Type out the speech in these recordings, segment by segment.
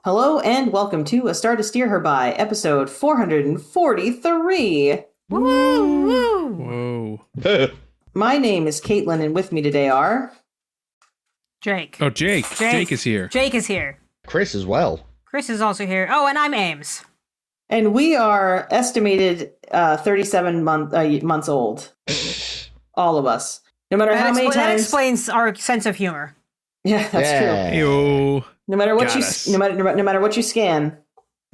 Hello and welcome to A Star to Steer Her By, episode 443. Whoa. My name is Caitlin, and with me today are... Jake. Oh, Jake. Jake is here. Jake is here. Chris as well. Chris is also here. Oh, and I'm Ames. And we are estimated 37 months old. All of us. No matter how many times... That explains our sense of humor. Yeah, that's true. Ayo. No matter what no matter what you scan,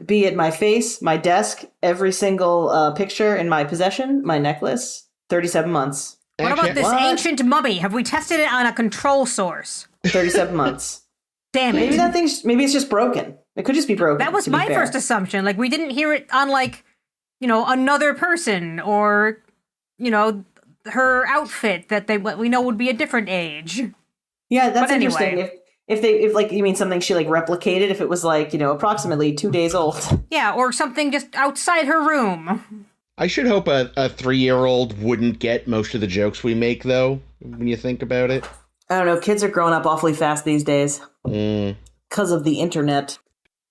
be it my face, my desk, every single picture in my possession, my necklace, 37 months. What about this ancient mummy? Have we tested it on a control source? 37 months. Damn it. Maybe it's just broken. It could just be broken. That was my first assumption. Like, we didn't hear it on, like, another person or, her outfit that we know would be a different age. Yeah, that's but interesting. Anyway. If you mean something she replicated, if it was approximately 2 days old. Yeah, or something just outside her room. I should hope a 3-year-old wouldn't get most of the jokes we make, though, when you think about it. I don't know. Kids are growing up awfully fast these days. Because of the internet.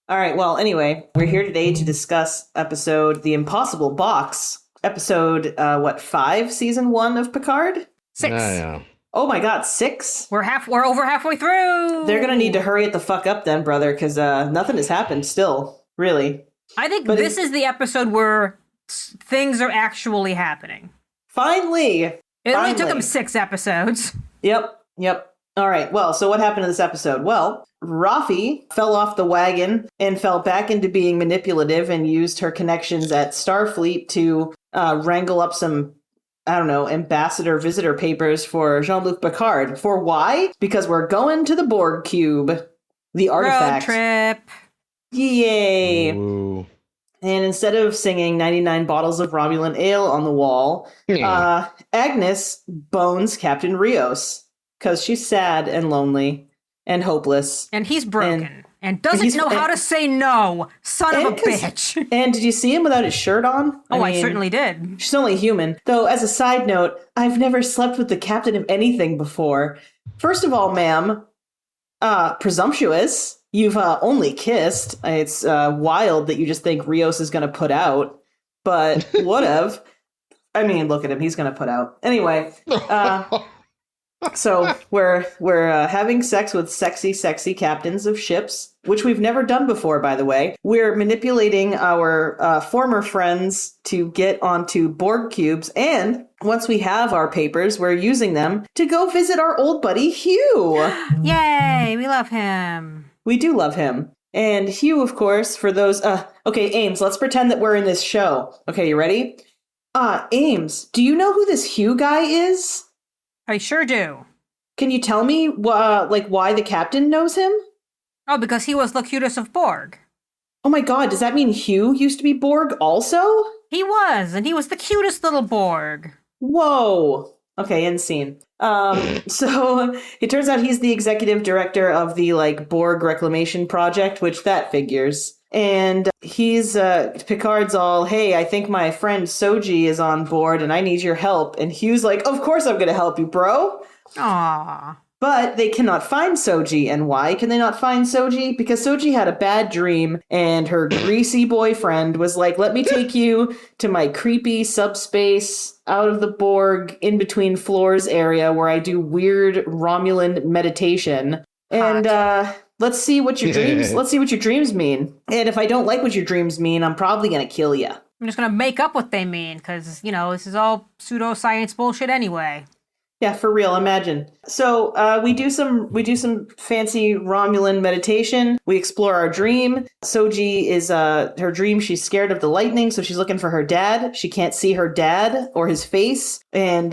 All right. Well, anyway, we're here today to discuss episode The Impossible Box. Episode, 5? Season 1 of Picard? 6. Yeah. Oh my god, 6? We're over halfway through. They're gonna need to hurry it the fuck up then, brother, because nothing has happened still, really. I think this is the episode where things are actually happening. Finally! It only took them 6 episodes. Yep. All right, well, so what happened in this episode? Well, Rafi fell off the wagon and fell back into being manipulative and used her connections at Starfleet to wrangle up some, I don't know, ambassador visitor papers for Jean-Luc Picard. For why? Because we're going to the Borg cube, the artifact. Road trip. Yay. Ooh. And instead of singing 99 bottles of Romulan ale on the wall, Agnes bones Captain Rios because she's sad and lonely and hopeless. And he's broken and doesn't know how to say no. Son of a bitch. And did you see him without his shirt on? I certainly did. She's only human. Though, as a side note, I've never slept with the captain of anything before. First of all, ma'am, presumptuous. You've only kissed. It's wild that you just think Rios is going to put out. But whatever. I mean, look at him. He's going to put out. Anyway. So we're having sex with sexy captains of ships, which we've never done before, by the way. We're manipulating our former friends to get onto Borg cubes, and once we have our papers, we're using them to go visit our old buddy Hugh. Yay, we love him. We do love him. And Hugh, of course, for those... okay, Ames, let's pretend that we're in this show. Okay, you ready? Ames, do you know who this Hugh guy is? I sure do. Can you tell me, why the captain knows him? Oh, because he was the cutest of Borg. Oh my god, does that mean Hugh used to be Borg also? He was, and he was the cutest little Borg. Whoa. Okay, end scene. So it turns out he's the executive director of the, Borg Reclamation Project, which that figures. And he's, Picard's all, hey, I think my friend Soji is on board and I need your help. And Hugh's like, of course I'm going to help you, bro. Aww. But they cannot find Soji. And why can they not find Soji? Because Soji had a bad dream and her greasy boyfriend was like, let me take you to my creepy subspace out of the Borg in between floors area where I do weird Romulan meditation. And, let's see what your dreams mean. And if I don't like what your dreams mean, I'm probably going to kill you. I'm just going to make up what they mean because, this is all pseudoscience bullshit anyway. Yeah, for real. Imagine. So we do some fancy Romulan meditation. We explore our dream. Soji is her dream. She's scared of the lightning, so she's looking for her dad. She can't see her dad or his face. And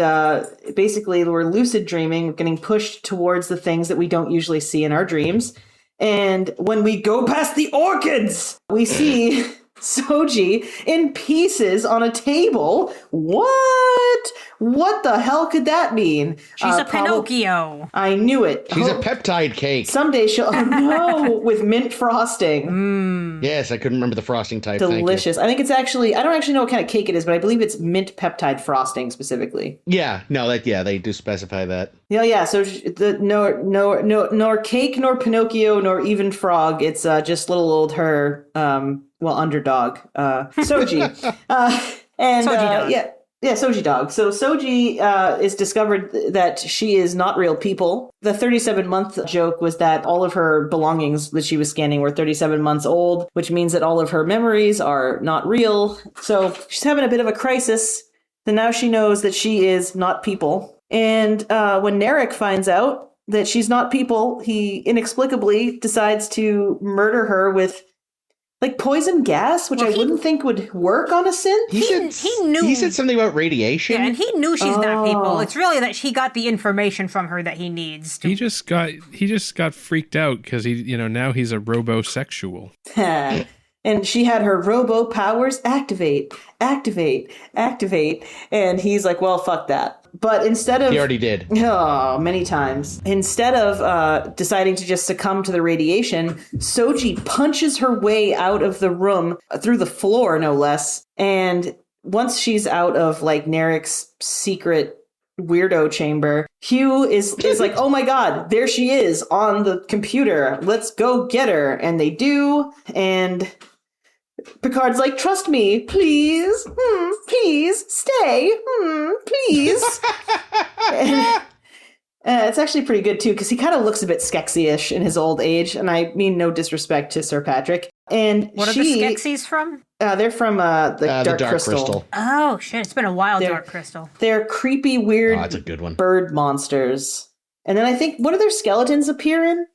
basically, we're lucid dreaming, we're getting pushed towards the things that we don't usually see in our dreams. And when we go past the orchids, we see Soji in pieces on a table. What? What the hell could that mean? She's a Pinocchio. I knew it. She's a peptide cake. Someday she'll, oh no, with mint frosting. Yes, I couldn't remember the frosting type. Delicious. I think it's actually, I don't actually know what kind of cake it is, but I believe it's mint peptide frosting specifically. Yeah, no, they do specify that. Yeah. So nor cake, nor Pinocchio, nor even frog. It's just little old her, underdog, Soji. And Soji dog. Yeah, Soji dog. So Soji is discovered that she is not real people. The 37-month joke was that all of her belongings that she was scanning were 37 months old, which means that all of her memories are not real. So she's having a bit of a crisis. So now she knows that she is not people. And when Narek finds out that she's not people, he inexplicably decides to murder her with like poison gas, which I wouldn't think would work on a synth. He knew. He said something about radiation. Yeah, and he knew she's not people. It's really that he got the information from her that he needs. He just got freaked out because now he's a robosexual. And she had her robo powers activate. And he's like, well, fuck that. But instead of... He already did. Oh, many times. Instead of deciding to just succumb to the radiation, Soji punches her way out of the room, through the floor, no less. And once she's out of, like, Narek's secret weirdo chamber, Hugh is like, oh my god, there she is on the computer. Let's go get her. And they do. And... Picard's like, trust me, please, please, stay, please. And, it's actually pretty good, too, because he kind of looks a bit Skeksis-ish in his old age, and I mean no disrespect to Sir Patrick. And what are the Skeksis from? They're from the Dark Crystal. Oh, shit, it's been a while, Dark Crystal. They're creepy, weird that's a good one. Bird monsters. And then I think, what do their skeletons appear in?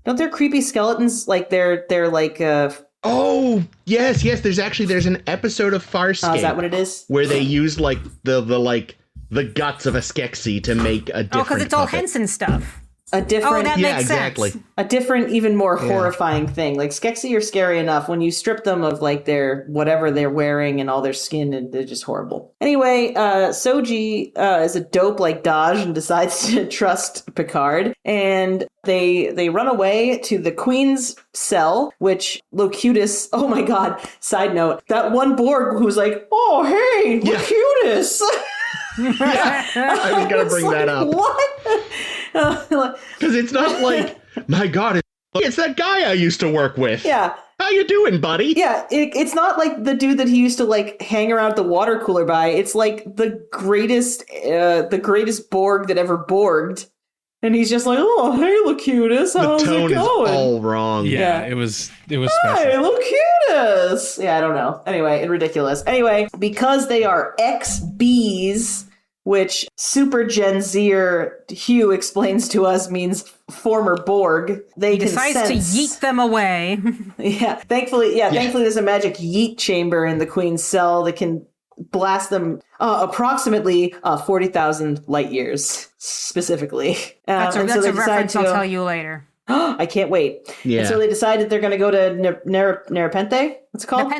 Don't their creepy skeletons, like, they're like... Oh, yes. There's an episode of Farscape. Oh, is that what it is? Where they use like the guts of a Skeksis to make a different because it's all puppet. Henson stuff. A different, that makes exactly. sense. A different, even more horrifying thing. Like Skeksis are scary enough when you strip them of like their whatever they're wearing and all their skin, and they're just horrible. Anyway, Soji is a dope like Dodge and decides to trust Picard, and they run away to the Queen's cell, which Locutus. Oh my god! Side note: that one Borg who's like, "Oh hey, Locutus." I was gonna bring that up. What? Because it's not like, my god, it's that guy I used to work with. Yeah. How you doing, buddy? Yeah, it's not like the dude that he used to like hang around the water cooler by. It's like the greatest Borg that ever Borged. And he's just like, oh, hey, Locutus, how's it going? The tone is all wrong. Yeah. it was Hey, special. Locutus! Yeah, I don't know. Anyway, ridiculous. Anyway, because they are XBs, which Super Gen Zer Hugh explains to us means former Borg, they can Decides sense... to yeet them away. Thankfully there's a magic yeet chamber in the Queen's cell that can blast them approximately 40,000 light years, specifically. That's a reference I'll tell you later. I can't wait. Yeah. And so they decided they're going to go to Nerapente? What's it called?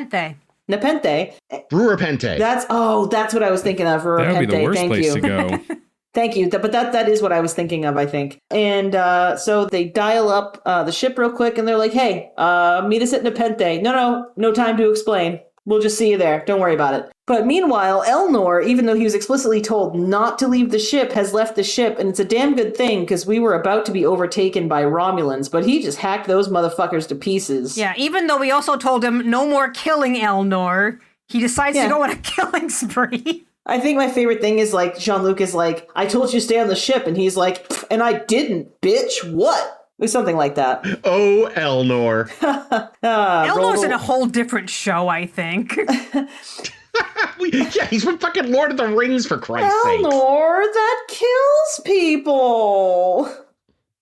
Nepenthe. Rurapente. That's what I was thinking of. That would be the worst place to go. Thank you. But that is what I was thinking of, I think. And so they dial up the ship real quick, and they're like, hey, meet us at Nepenthe. No time to explain. We'll just see you there. Don't worry about it. But meanwhile, Elnor, even though he was explicitly told not to leave the ship, has left the ship. And it's a damn good thing, because we were about to be overtaken by Romulans. But he just hacked those motherfuckers to pieces. Yeah, even though we also told him no more killing Elnor, he decides to go on a killing spree. I think my favorite thing is, like, Jean-Luc is like, I told you to stay on the ship. And he's like, and I didn't, bitch. What? Or something like that. Oh, Elnor. Elnor's in a whole different show, I think. He's from fucking Lord of the Rings, for Christ's sake. Elnor, that kills people.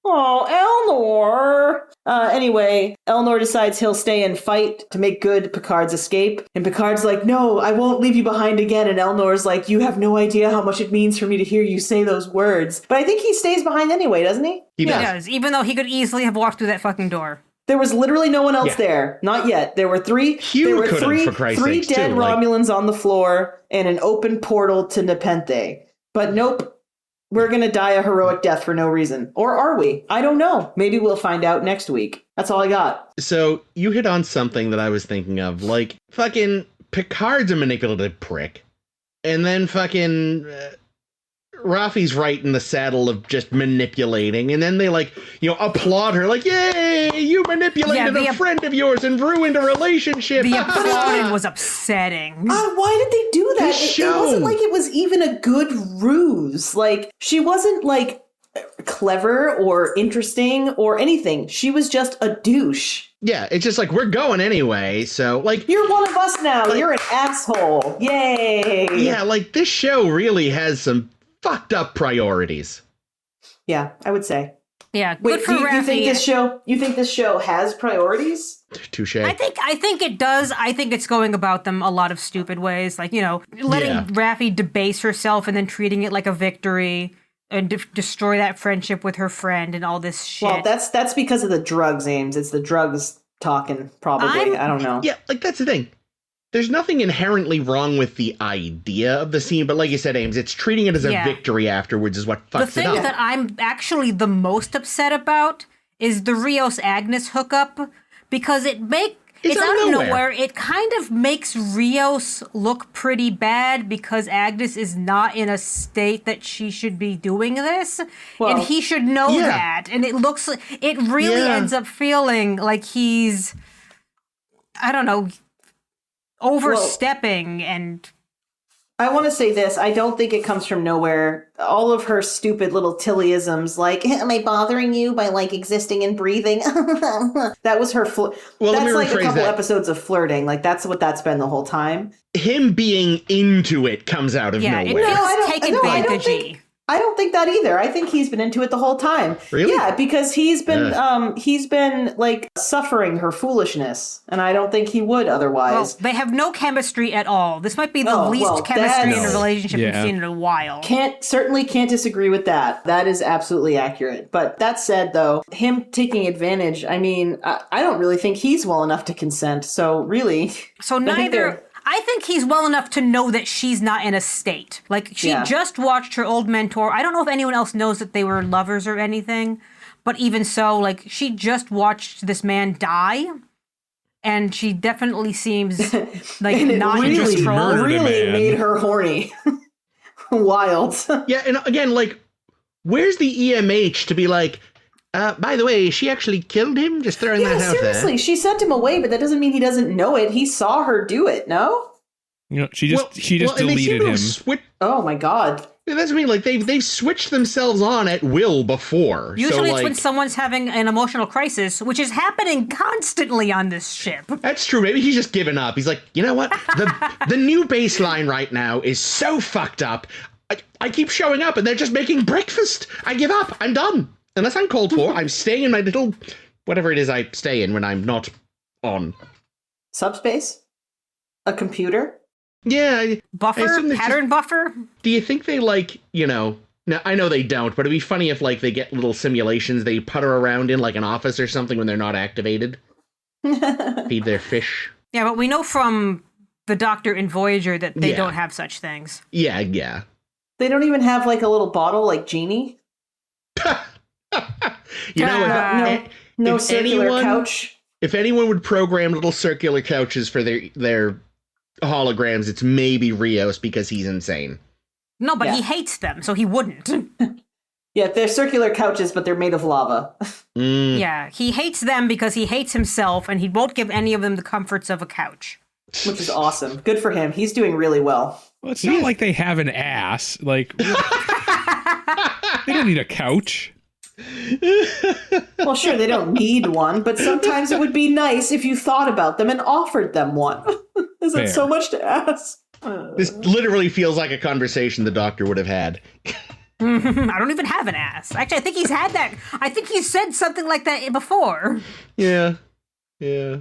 Oh, Elnor. Anyway, Elnor decides he'll stay and fight to make good Picard's escape. And Picard's like, no, I won't leave you behind again. And Elnor's like, you have no idea how much it means for me to hear you say those words. But I think he stays behind anyway, doesn't he? He does, even though he could easily have walked through that fucking door. There was literally no one else there. Not yet. There were three dead Romulans on the floor and an open portal to Nepenthe. But nope. We're going to die a heroic death for no reason. Or are we? I don't know. Maybe we'll find out next week. That's all I got. So you hit on something that I was thinking of. Like, fucking Picard's a manipulative prick. And then fucking Rafi's right in the saddle of just manipulating. And then they, like, applaud her. Like, yay, you manipulated a friend of yours and ruined a relationship. The applauding was upsetting. Why did they do that? It wasn't like it was even a good ruse. Like, she wasn't, like, clever or interesting or anything. She was just a douche. Yeah, it's just like, we're going anyway, so, like... You're one of us now. Like, you're an asshole. Yay. Yeah, like, this show really has some fucked up priorities. Yeah, I would say. Yeah, Wait, good for Rafi. You think this show has priorities? Touche. I think it does. I think it's going about them a lot of stupid ways, like, letting Rafi debase herself and then treating it like a victory and destroy that friendship with her friend and all this shit. Well, that's because of the drugs, Ames. It's the drugs talking, probably. I don't know. Yeah, like, that's the thing. There's nothing inherently wrong with the idea of the scene, but like you said, Ames, it's treating it as a victory afterwards is what fucks it up. The thing that I'm actually the most upset about is the Rios-Agnes hookup, because it's out of nowhere. It kind of makes Rios look pretty bad because Agnes is not in a state that she should be doing this, and he should know that. And it really ends up feeling like he's, I don't know, overstepping. And I want to say this. I don't think it comes from nowhere. All of her stupid little Tillyisms, like, am I bothering you by, like, existing and breathing? That was her that's like a couple episodes of flirting. Like, that's been the whole time. Him being into it comes out of nowhere. It feels take advantage-y. I don't think that either. I think he's been into it the whole time. Really? Yeah, because he's been like suffering her foolishness, and I don't think he would otherwise. Well, they have no chemistry at all. This might be the least chemistry in a relationship we've seen in a while. Certainly can't disagree with that. That is absolutely accurate. But that said, though, him taking advantage, I mean, I don't really think he's well enough to consent. So really, I think he's well enough to know that she's not in a state. Like, she just watched her old mentor. I don't know if anyone else knows that they were lovers or anything, but even so, like, she just watched this man die, and she definitely seems like not in control. It really made her horny. Wild. Yeah, and again, like, where's the EMH to be like, by the way, she actually killed him? Just throwing that out there. Seriously, she sent him away, but that doesn't mean he doesn't know it. He saw her do it, no? She just deleted him. Oh my god. Yeah, that's what I mean. Like, they've switched themselves on at will before. Usually it's when someone's having an emotional crisis, which is happening constantly on this ship. That's true. Maybe he's just given up. He's like, you know what? The new baseline right now is so fucked up. I keep showing up and they're just making breakfast. I give up. I'm done. Unless I'm called for, I'm staying in my little, whatever it is I stay in when I'm not on. Subspace? A computer? Yeah. Buffer? Pattern buffer? Do you think they, like, now, I know they don't, but it'd be funny if, like, they get little simulations they putter around in, like an office or something when they're not activated. Feed their fish. Yeah, but we know from the Doctor in Voyager that they don't have such things. Yeah, yeah. They don't even have, like, a little bottle like Genie? No circular couch. If anyone would program little circular couches for their holograms, it's maybe Rios because he's insane. No, but he hates them, so he wouldn't. Yeah, they're circular couches, but they're made of lava. Yeah, he hates them because he hates himself, and he won't give any of them the comforts of a couch. Which is awesome. Good for him. He's doing really well. Well, it's not like they have an ass. Like, they don't need a couch. Well, sure, they don't need one, but sometimes it would be nice if you thought about them and offered them one. Is it so much to ask? This literally feels like a conversation the Doctor would have had. I don't even have an ass. Actually, I think he's had that. I think he said something like that before. Yeah. Yeah.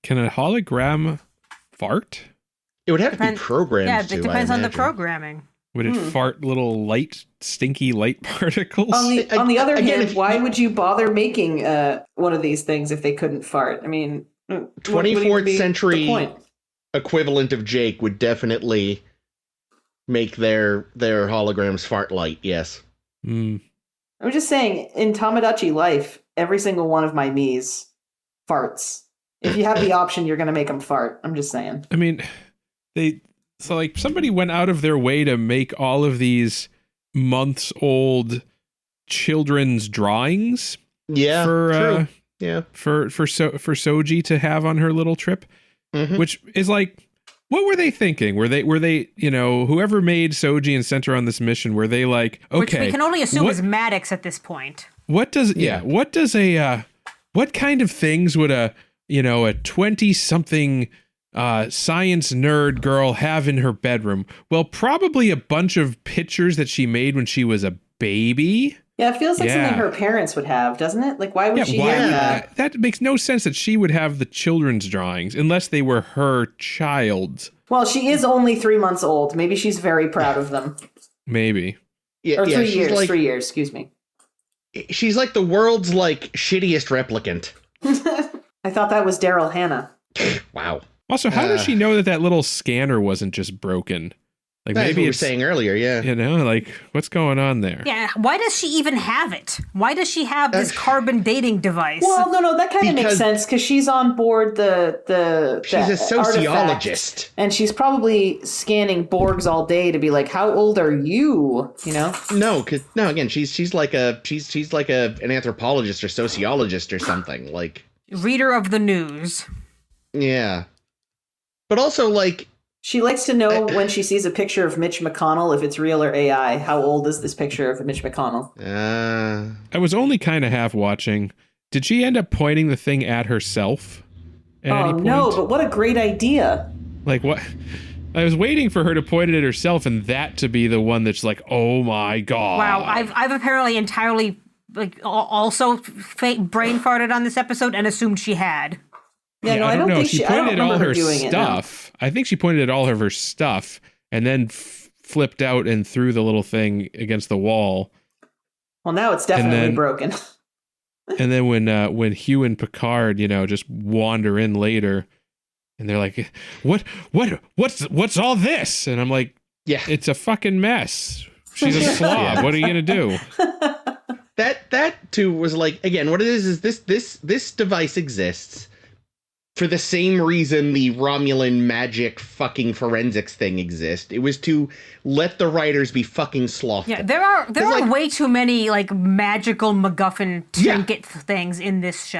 Can a hologram fart? It would have to be programmed. Yeah, it depends on the programming. Would it fart little stinky light particles? On the other hand, why would you bother making one of these things if they couldn't fart? I mean, 24th century equivalent of Jake would definitely make their holograms fart light. Yes. Mm. I'm just saying, in Tamagotchi life, every single one of my Miis farts. If you have the option, you're going to make them fart. I'm just saying. I mean, somebody went out of their way to make all of these months old children's drawings. Yeah. For true. for Soji to have on her little trip, which is like, what were they thinking? Were they whoever made Soji and sent her on this mission? Were they like, okay, which we can only assume is Maddox at this point. What kind of things would a 20-something science nerd girl have in her bedroom? Well, probably a bunch of pictures that she made when she was a baby. Yeah, it feels like something her parents would have, doesn't it? Like, why would she have that? That makes no sense that she would have the children's drawings unless they were her child. Well, she is only 3 months old. Maybe she's very proud of them. Maybe. Or 3 years. Like, 3 years, excuse me. She's like the world's shittiest replicant. I thought that was Daryl Hannah. Wow. Also, how does she know that little scanner wasn't just broken? Like, that's maybe what we were saying earlier, yeah. What's going on there? Yeah, why does she even have it? Why does she have this carbon dating device? Well, no, that kind of makes sense because she's on board she's a sociologist. Artifact, and she's probably scanning Borgs all day to be like, how old are you? You know? No, again, she's like an anthropologist or sociologist or something. Like, reader of the news. Yeah. But also, she likes to know when she sees a picture of Mitch McConnell, if it's real or AI. How old is this picture of Mitch McConnell? I was only kind of half watching. Did she end up pointing the thing at herself? No, but what a great idea. Like, what? I was waiting for her to point it at herself and that to be the one that's like, oh my God. Wow, I've apparently entirely also brain farted on this episode and assumed she had. Yeah, no, I don't think she pointed at all her stuff. I think she pointed at all of her stuff and then flipped out and threw the little thing against the wall. Well, now it's definitely broken. And then when Hugh and Picard, just wander in later, and they're like, "What's all this?" And I'm like, "Yeah, it's a fucking mess. She's a slob. Yeah. What are you gonna do?" That too was like, again, what it is this device exists for the same reason the Romulan magic fucking forensics thing exists. It was to let the writers be fucking slothful. Yeah, there are way too many magical MacGuffin trinket things in this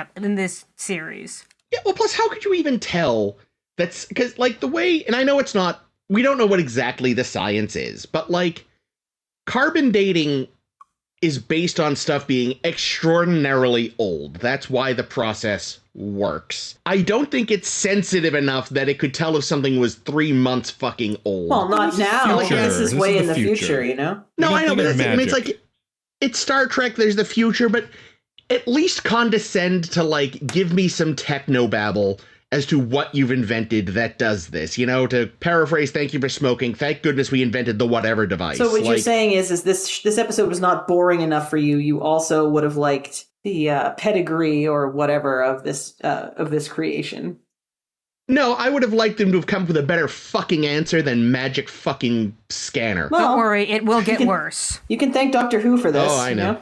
series. Yeah, well, plus how could you even tell that's because the way, and I know it's not, we don't know what exactly the science is, but carbon dating is based on stuff being extraordinarily old. That's why the process works. I don't think it's sensitive enough that it could tell if something was 3 months fucking old. Well, not now. This is way in the future, you know? No, I know, but it's it's Star Trek, there's the future, but at least condescend to give me some technobabble as to what you've invented that does this. To paraphrase, thank you for smoking. Thank goodness we invented the whatever device. So what you're saying is this episode was not boring enough for you. You also would have liked the pedigree or whatever of this creation. No, I would have liked them to have come up with a better fucking answer than magic fucking scanner. Well, don't worry, it will get worse. You can thank Doctor Who for this. Oh, I know.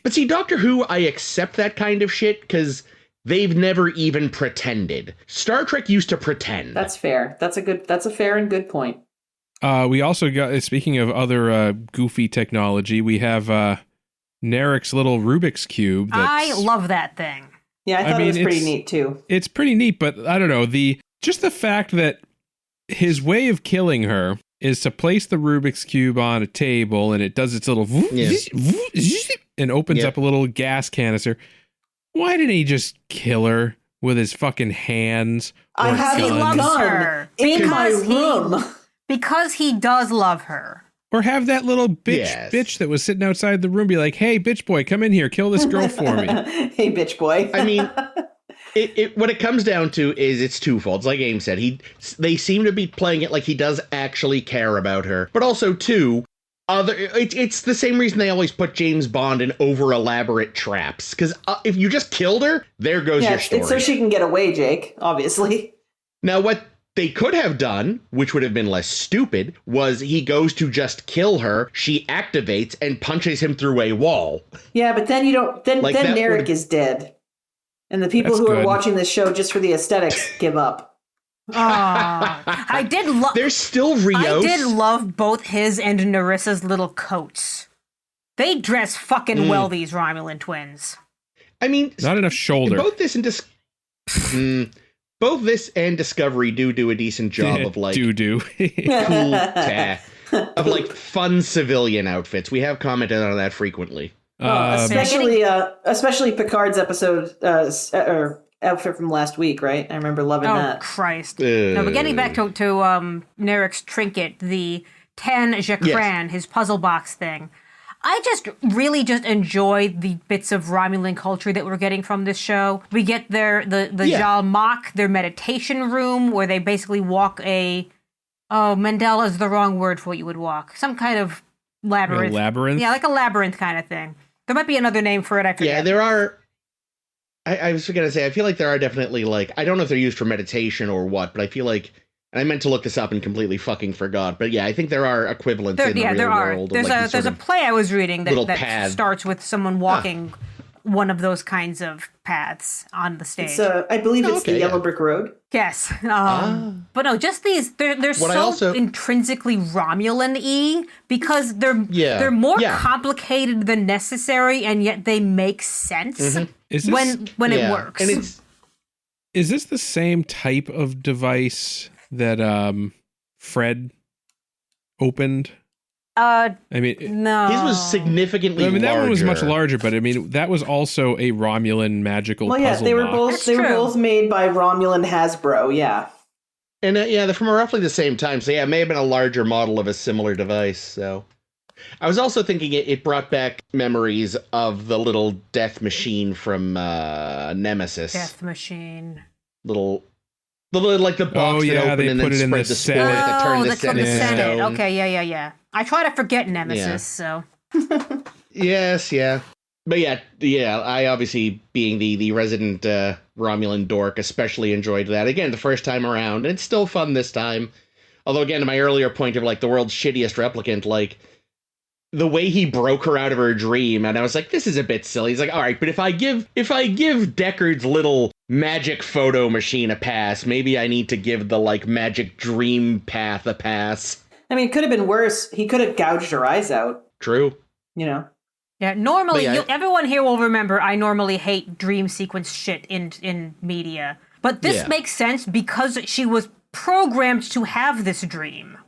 But see, Doctor Who, I accept that kind of shit because they've never even pretended. Star Trek used to pretend. That's fair. That's a fair and good point. We also got, speaking of other goofy technology, we have Narek's little Rubik's Cube. I love that thing. Yeah, I thought it was pretty neat too. It's pretty neat, but I don't know, just the fact that his way of killing her is to place the Rubik's Cube on a table and it does its little and opens up a little gas canister. Why didn't he just kill her with his fucking hands? I have a gun in my room. Because he does love her. Or have that little bitch that was sitting outside the room be like, hey, bitch boy, come in here, kill this girl for me. Hey, bitch boy. I mean, what it comes down to is it's twofold. Like Ames said, they seem to be playing it like he does actually care about her. But also, too, it's the same reason they always put James Bond in over-elaborate traps. Because if you just killed her, there goes your story. It's so she can get away, Jake, obviously. Now, what they could have done, which would have been less stupid, was he goes to just kill her, she activates and punches him through a wall. Yeah, but then you don't. Then Narek is dead, and the people who are watching this show just for the aesthetics give up. I did love. There's still Rios. I did love both his and Narissa's little coats. They dress fucking well. These Romulan twins. I mean, not enough shoulder. Both this and Discovery do a decent job of like do cool of like fun civilian outfits. We have commented on that frequently. Especially Picard's episode or outfit from last week, right? I remember loving that. Oh Christ! No, but getting back to Narek's trinket, the Tan Jacran, his puzzle box thing. I just really enjoy the bits of Romulan culture that we're getting from this show. We get the Jal Mach, their meditation room, where they basically walk Mandela is the wrong word for what you would walk. Some kind of labyrinth. A labyrinth? Yeah, like a labyrinth kind of thing. There might be another name for it, I forget. Yeah, there are. I was going to say, I feel like there are definitely, like, I don't know if they're used for meditation or what, but I feel like, and I meant to look this up and completely fucking forgot, but yeah, I think there are equivalents in the real world. There's a play I was reading that starts with someone walking one of those kinds of paths on the stage. I believe it's the Yellow Brick Road. Yes. But no, just these, they're so intrinsically Romulan-y because they're more complicated than necessary, and yet they make sense when it works. And is this the same type of device that Fred opened? I mean, no. His was significantly larger. That one was much larger, but I mean, that was also a Romulan magical puzzle box. They were both made by Romulan Hasbro, yeah. And they're from roughly the same time, so yeah, it may have been a larger model of a similar device, so. I was also thinking it brought back memories of the little death machine from Nemesis. Death machine. Like the box that opened and then spread the spore that turned the Senate into stone. Okay, yeah. I try to forget Nemesis, so. Yes, yeah. But yeah, I obviously, being the resident Romulan dork, especially enjoyed that. Again, the first time around, and it's still fun this time. Although, again, to my earlier point of, like, the world's shittiest replicant, like, the way he broke her out of her dream, and I was like, this is a bit silly. He's like, all right, but if I give Deckard's little magic photo machine a pass, maybe I need to give the, like, magic dream path a pass. I mean, it could have been worse. He could have gouged her eyes out. True. You know? Yeah, normally, everyone here will remember I normally hate dream sequence shit in media. But this makes sense because she was programmed to have this dream.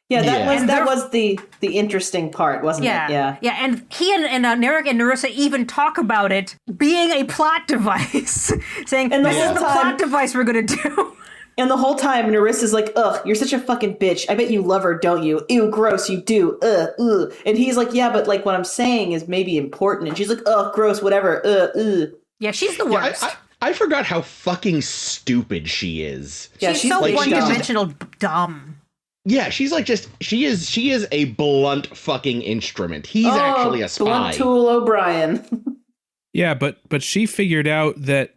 Yeah, that was the interesting part, wasn't it? Yeah. Yeah, and he and Narek and Narissa even talk about it being a plot device, saying, this is the plot device we're going to do. And the whole time, Narissa's like, ugh, you're such a fucking bitch. I bet you love her, don't you? Ew, gross, you do. Ugh. And he's like, yeah, but like what I'm saying is maybe important. And she's like, ugh, gross, whatever. Ugh. Yeah, she's the worst. I forgot how fucking stupid she is. Yeah, she's so like, one-dimensional dumb. Yeah, she's like she is a blunt fucking instrument. He's actually a spy. Blunt tool O'Brien. Yeah, but she figured out that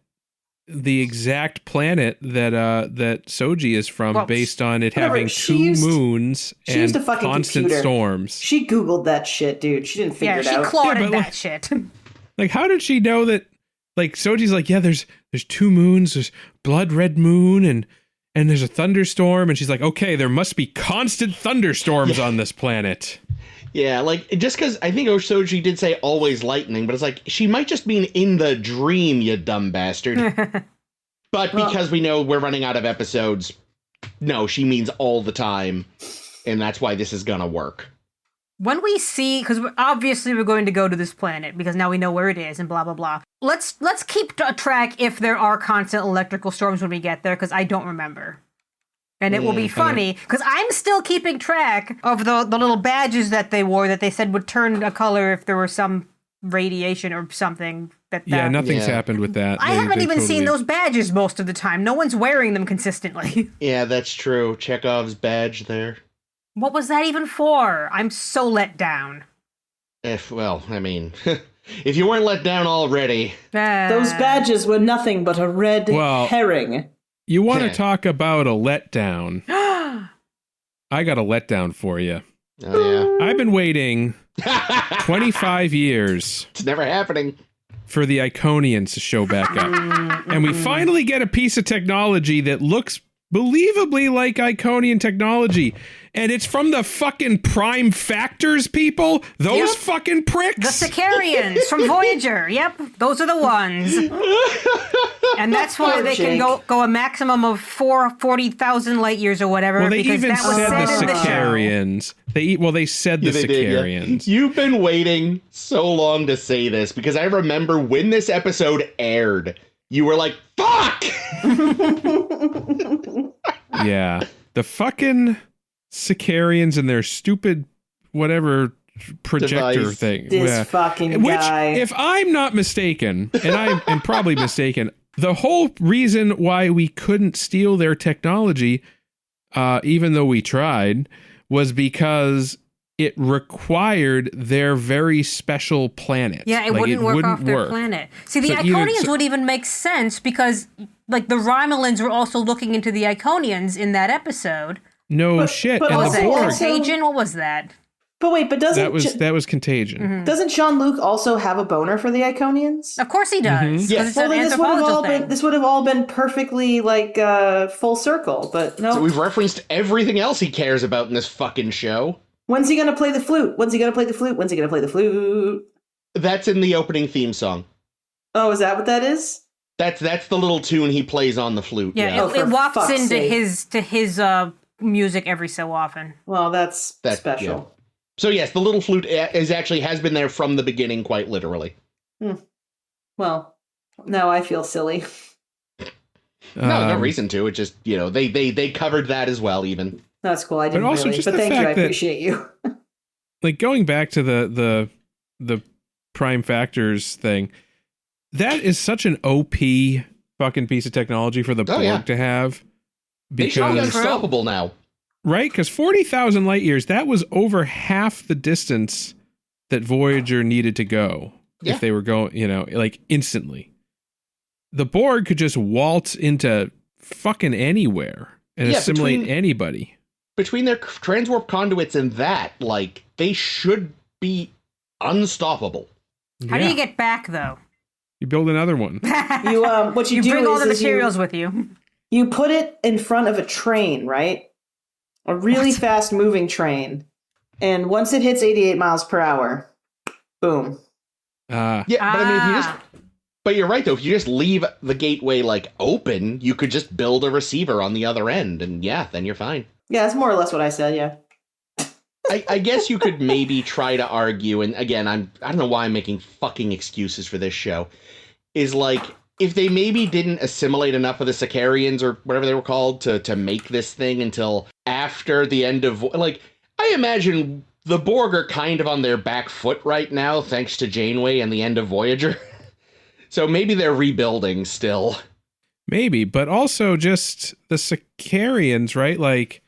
the exact planet that Soji is from, based on it having two moons and constant storms. She Googled that shit, dude. She didn't figure it out. Yeah, she clawed that shit. Like, how did she know that? Like, Soji's like, yeah, there's two moons, there's blood red moon, and there's a thunderstorm, and she's like, okay, there must be constant thunderstorms on this planet. Yeah, like, just because I think Soji did say always lightning, but it's like, she might just mean in the dream, you dumb bastard. But because we know we're running out of episodes, no, she means all the time, and that's why this is gonna work. When we see, because obviously we're going to go to this planet, because now we know where it is, and blah, blah, blah. Let's keep track if there are constant electrical storms when we get there, because I don't remember. And it will be funny, because I'm still keeping track of the little badges that they wore that they said would turn a color if there were some radiation or something. Nothing's happened with that. I haven't even seen those badges most of the time. No one's wearing them consistently. Yeah, that's true. Chekhov's badge there. What was that even for? I'm so let down. If you weren't let down already. Those badges were nothing but a red herring. You want to talk about a letdown? I got a letdown for you. Oh, yeah. I've been waiting 25 years. It's never happening. For the Iconians to show back up. And we finally get a piece of technology that looks believably like Iconian technology. And it's from the fucking Prime Factors people? Those fucking pricks? The Sicarians from Voyager. Yep, those are the ones. And that's why they can go a maximum of 40,000 light years or whatever. Well, they because even that was said the in the show. Sicarians. They said the Sicarians. You've been waiting so long to say this because I remember when this episode aired, you were like, fuck! Yeah. The fucking Sicarians and their stupid whatever projector device. thing. This fucking guy. Which, if I'm not mistaken, and I am probably mistaken, the whole reason why we couldn't steal their technology, even though we tried, was because it required their very special planet. Yeah, it wouldn't work off their planet. See, the Iconians would even make sense because, like, the Romulans were also looking into the Iconians in that episode. No shit. But And Was the that Borg. Contagion? What was that? But wait, but doesn't That was Contagion. Mm-hmm. doesn't Jean-Luc also have a boner for the Iconians? Of course he does. 'Cause Yes. it's Well, an then anthropological thing. this would have all been perfectly like full circle, but no. So we've referenced everything else he cares about in this fucking show. When's he gonna play the flute? When's he gonna play the flute? When's he gonna play the flute? That's in the opening theme song. Oh, is that what that is? That's the little tune he plays on the flute. Yeah, Oh, it for walks fuck's into sake. his music every so often. Well, that's special. Yeah. So yes, the little flute has been there from the beginning, quite literally. Well, now I feel silly. No reason to. It just, they covered that as well, even. That's cool. I didn't also really, just but the thank you. I fact that- appreciate you. Like, going back to the Prime Factors thing, that is such an OP fucking piece of technology for the Borg to have. They should be Because, unstoppable now. right? Because 40,000 light years, that was over half the distance that Voyager needed to go if they were going, like, instantly. The Borg could just waltz into fucking anywhere and assimilate anybody. Between their transwarp conduits and that, like, they should be unstoppable. How do you get back, though? You build another one. You what you do bring all the is materials with you. you put it in front of a train, right? A really fast moving train. And once it hits 88 miles per hour, boom. Yeah, but I mean, if you just... But you're right, though. If you just leave the gateway, like, open, you could just build a receiver on the other end, and then you're fine. Yeah, that's more or less what I said, yeah. I guess you could maybe try to argue, and again, I don't know why I'm making fucking excuses for this show, is like, if they maybe didn't assimilate enough of the Sicarians, or whatever they were called, to make this thing until after the end of... Like, I imagine the Borg are kind of on their back foot right now, thanks to Janeway and the end of Voyager. So maybe they're rebuilding still. Maybe, but also just the Sicarians, right? Like,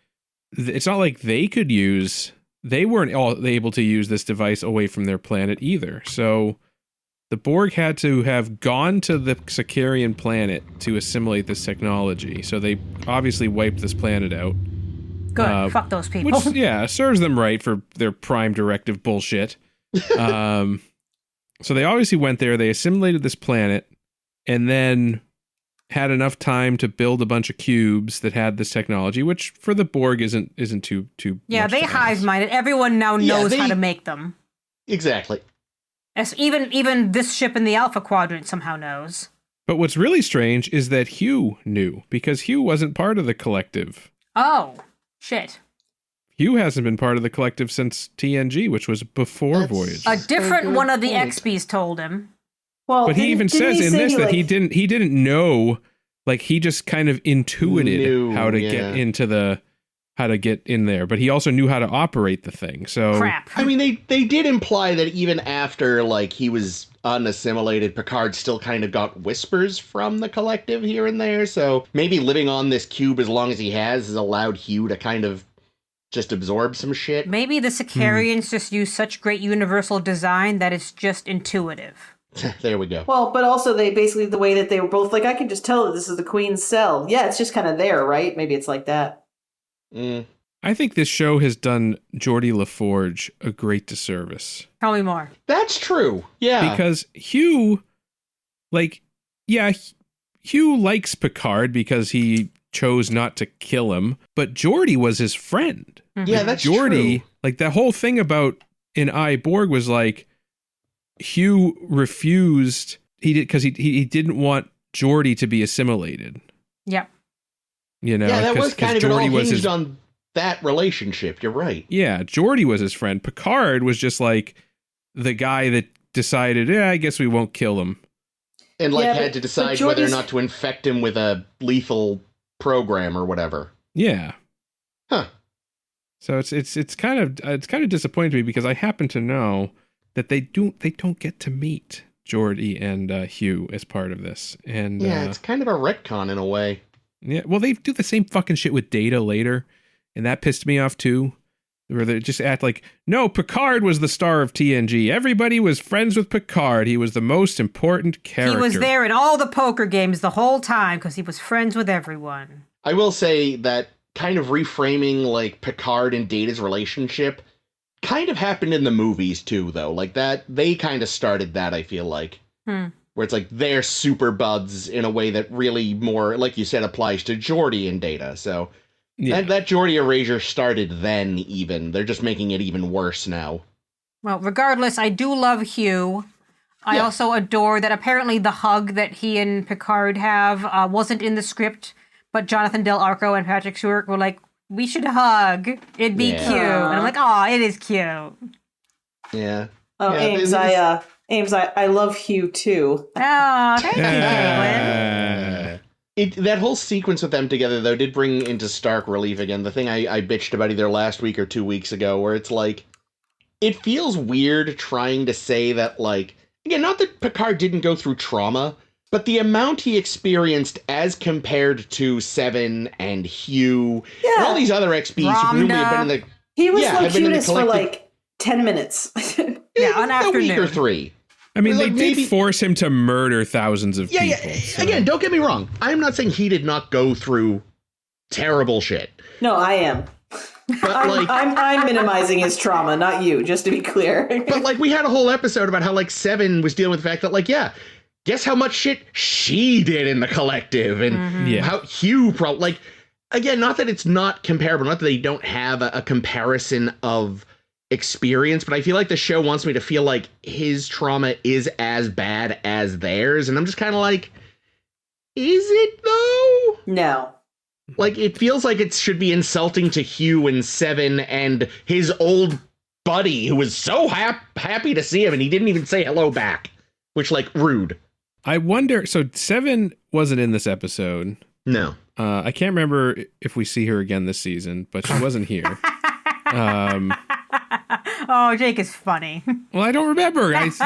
it's not like they could use... They weren't all able to use this device away from their planet either. So the Borg had to have gone to the Sicarian planet to assimilate this technology. So they obviously wiped this planet out. Good. Fuck those people. Which, serves them right for their prime directive bullshit. So they obviously went there, they assimilated this planet, and then had enough time to build a bunch of cubes that had this technology, which for the Borg isn't too Yeah, much they to ask. hive-minded. Everyone now knows how to make them. Exactly. As even this ship in the Alpha Quadrant somehow knows. But what's really strange is that Hugh knew, because Hugh wasn't part of the collective. Oh, shit. Hugh hasn't been part of the collective since TNG, which was before Voyager. A different one of the XBs told him. Well, But he even says in this that he didn't know, like, he just kind of intuited how to get in there, but he also knew how to operate the thing. So Crap. I mean, they did imply that even after, like, he was unassimilated, Picard still kind of got whispers from the collective here and there, so maybe living on this cube as long as he has allowed Hugh to kind of just absorb some shit. Maybe the Sicarians just use such great universal design that it's just intuitive. There we go. Well, but also they basically, the way that they were both like, I can just tell that this is the Queen's cell. Yeah, it's just kind of there, right? Maybe it's like that. I think this show has done Geordi LaForge a great disservice. Tell me more. That's true. Yeah. Because Hugh, Hugh likes Picard because he chose not to kill him, but Geordi was his friend. Yeah, that's Geordi, true. like the whole thing about in Borg was like, Hugh refused, because he didn't want Geordi to be assimilated. Yeah. You know, yeah, that was kind of, it all hinged his, on that relationship. You're right. Yeah, Geordi was his friend. Picard was just like the guy that decided, I guess we won't kill him. And had to decide whether or not to infect him with a lethal program or whatever. Yeah. Huh. So it's kind of disappointing to me because I happen to know that they don't get to meet Geordi and Hugh as part of this. And yeah, it's kind of a retcon in a way. Yeah, well, they do the same fucking shit with Data later, and that pissed me off too. Where they just act like, no, Picard was the star of TNG. Everybody was friends with Picard. He was the most important character. He was there in all the poker games the whole time because he was friends with everyone. I will say that kind of reframing like Picard and Data's relationship kind of happened in the movies too, though. Like that, they kind of started that, I feel like. Where it's like they're super buds in a way that really more, like you said, applies to Geordi and Data. So that Geordi erasure started then even. They're just making it even worse now. Well, regardless, I do love Hugh. I also adore that apparently the hug that he and Picard have wasn't in the script, but Jonathan Del Arco and Patrick Stewart were like, we should hug. It'd be cute. And I'm like, oh, it is cute. Yeah. Oh, yeah, Ames, I love Hugh too. Oh, thank you, Caitlin. That whole sequence with them together, though, did bring into stark relief again the thing I bitched about either last week or 2 weeks ago, where it's like, it feels weird trying to say that, like, again, not that Picard didn't go through trauma, but the amount he experienced as compared to Seven and Hugh and all these other XBs who presumably have been in the... He was Locutus for like 10 minutes. An afternoon. A week or 3. I mean, they did force him to murder thousands of people. Yeah. So. Again, don't get me wrong. I'm not saying he did not go through terrible shit. No, I am. But I'm minimizing his trauma, not you, just to be clear. But like, we had a whole episode about how like Seven was dealing with the fact that like, guess how much shit she did in the collective, and how Hugh like, again, not that it's not comparable, not that they don't have a comparison of experience, but I feel like the show wants me to feel like his trauma is as bad as theirs, and I'm just kind of like, is it though? No. Like, it feels like it should be insulting to Hugh and Seven and his old buddy who was so happy to see him, and he didn't even say hello back, which, like, rude. I wonder, so Seven wasn't in this episode. No. I can't remember if we see her again this season, but she wasn't here. Oh, Jake is funny. Well, I don't remember. As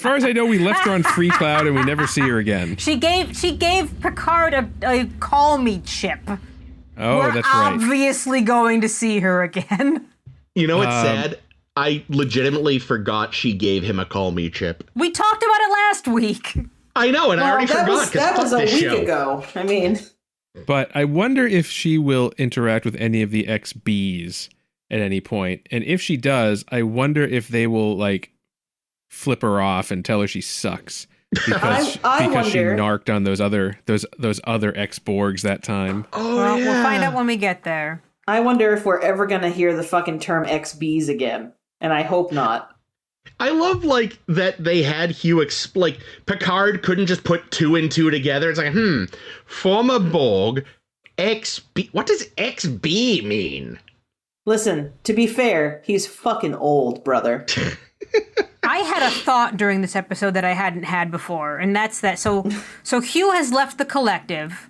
far as I know, we left her on Free Cloud and we never see her again. She gave Picard a call me chip. Oh, We're that's right. obviously going to see her again. You know what's sad? I legitimately forgot she gave him a call me chip. We talked about it last week. I know, and I already forgot. That was a week ago. I mean... But I wonder if she will interact with any of the XBs at any point. And if she does, I wonder if they will, like, flip her off and tell her she sucks. Because she narked on those other ex-Borgs that time. Oh, well, we'll find out when we get there. I wonder if we're ever going to hear the fucking term XBs again. And I hope not. I love, like, that they had Hugh like, Picard couldn't just put 2 and 2 together. It's like, former Borg, XB. What does XB mean? Listen, to be fair, he's fucking old, brother. I had a thought during this episode that I hadn't had before, and that's that. So Hugh has left the collective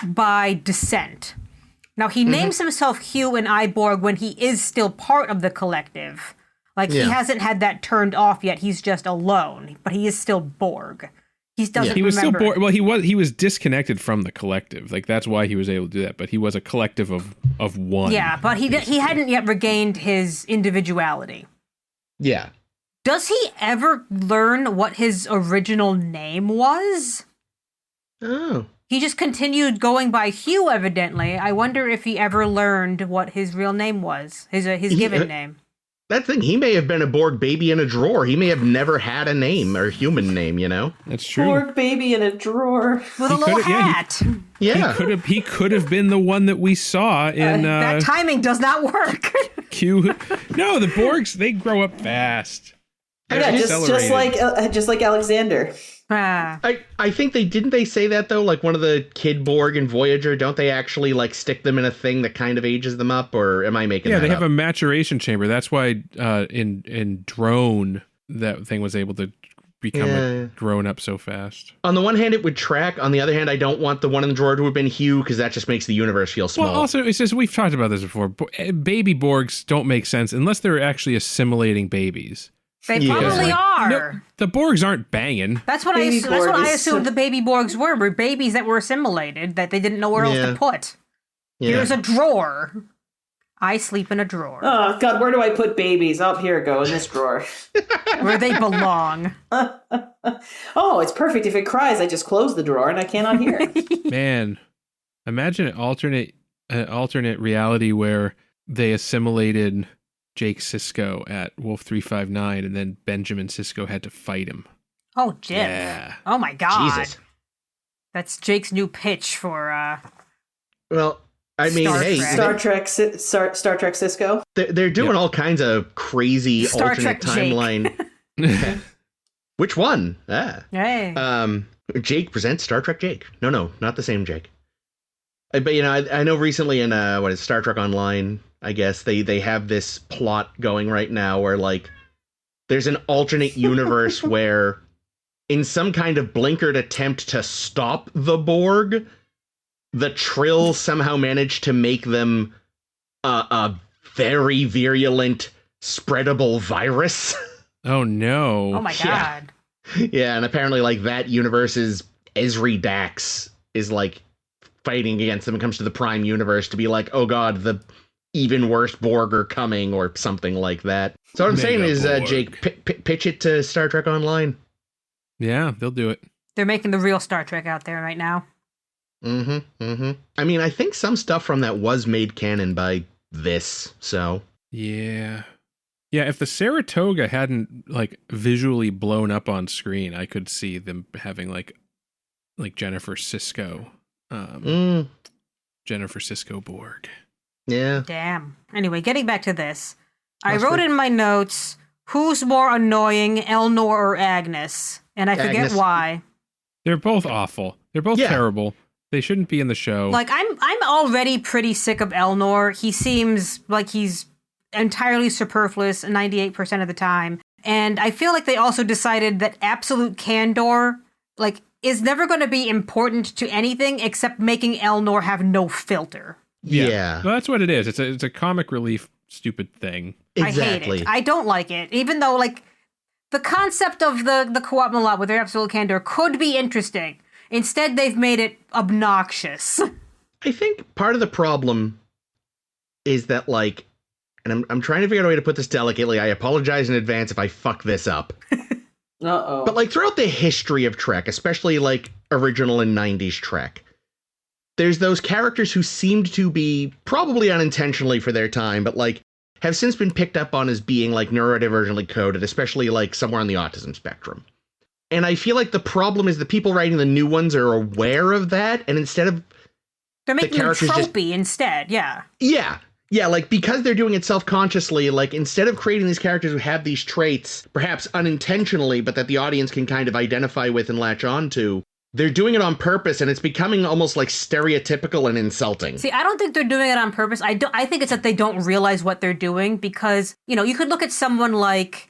by descent. Now, he names himself Hugh and Borg when he is still part of the collective. Like, he hasn't had that turned off yet. He's just alone, but he is still Borg. He doesn't he was remember. Still Borg. Well, he was disconnected from the collective. Like, that's why he was able to do that. But he was a collective of one. Yeah, but he hadn't yet regained his individuality. Yeah. Does he ever learn what his original name was? Oh. He just continued going by Hugh, evidently. I wonder if he ever learned what his real name was, his given name. That thing, he may have been a Borg baby in a drawer. He may have never had a name or human name, you know? That's true. Borg baby in a drawer. With a little hat. Yeah. He could have been the one that we saw in... that timing does not work. Q. No, the Borgs, they grow up fast. Yeah, just like Alexander. I think didn't they say that though? Like one of the kid Borg in Voyager, don't they actually like stick them in a thing that kind of ages them up, or am I making that up? Yeah, they have a maturation chamber. That's why in Drone that thing was able to become grown up so fast. On the one hand, it would track. On the other hand, I don't want the one in the drawer to have been Hugh because that just makes the universe feel small. Well, also, it's just we've talked about this before. Baby Borgs don't make sense unless they're actually assimilating babies. They probably are. No, the Borgs aren't banging. That's what I assumed the baby Borgs were babies that were assimilated that they didn't know where else to put. Yeah. Here's a drawer. I sleep in a drawer. Oh, God, where do I put babies? Oh, here, go, in this drawer. Where they belong. Oh, it's perfect. If it cries, I just close the drawer and I cannot hear it. Man, imagine an alternate reality where they assimilated Jake Sisko at Wolf 359, and then Benjamin Sisko had to fight him. Oh, Jim. Yeah. Oh, my God. Jesus. That's Jake's new pitch for, Well, I mean, Star Trek Sisko. They're doing all kinds of crazy Star alternate Trek timeline. Which one? Hey. Jake presents Star Trek Jake. No, not the same Jake. But, you know, I know recently in, Star Trek Online, I guess, they have this plot going right now where, like, there's an alternate universe where, in some kind of blinkered attempt to stop the Borg, the Trill somehow managed to make them a very virulent, spreadable virus. Oh, no. Oh, my God. Yeah, and apparently, like, that universe's Esri Dax is, like, fighting against them. It comes to the Prime Universe to be like, oh, God, the even worse Borg are coming, or something like that. So what I'm saying is, Jake, pitch it to Star Trek Online. Yeah, they'll do it. They're making the real Star Trek out there right now. I mean, I think some stuff from that was made canon by this, so. Yeah. Yeah, if the Saratoga hadn't, like, visually blown up on screen, I could see them having, like Jennifer Sisko. Jennifer Sisko Borg. Yeah. Damn. Anyway, getting back to this. I wrote in my notes, who's more annoying, Elnor or Agnes? And I forget why. They're both awful. They're both terrible. They shouldn't be in the show. Like, I'm already pretty sick of Elnor. He seems like he's entirely superfluous 98% of the time. And I feel like they also decided that absolute candor, like, is never going to be important to anything except making Elnor have no filter. Yeah. Well, that's what it is. It's a comic relief stupid thing. Exactly. I hate it. I don't like it. Even though, like, the concept of the co-op Malad with their absolute candor could be interesting. Instead, they've made it obnoxious. I think part of the problem is that, like, and I'm trying to figure out a way to put this delicately. I apologize in advance if I fuck this up. Uh-oh. But, like, throughout the history of Trek, especially, like, original and 90s Trek, there's those characters who seemed to be, probably unintentionally for their time, but, like, have since been picked up on as being, like, neurodivergently coded, especially, like, somewhere on the autism spectrum. And I feel like the problem is the people writing the new ones are aware of that, and instead of... They're making them tropey instead, yeah. Yeah, like, because they're doing it self-consciously, like, instead of creating these characters who have these traits, perhaps unintentionally, but that the audience can kind of identify with and latch on to, they're doing it on purpose, and it's becoming almost, like, stereotypical and insulting. See, I don't think they're doing it on purpose. I think it's that they don't realize what they're doing, because, you know, you could look at someone like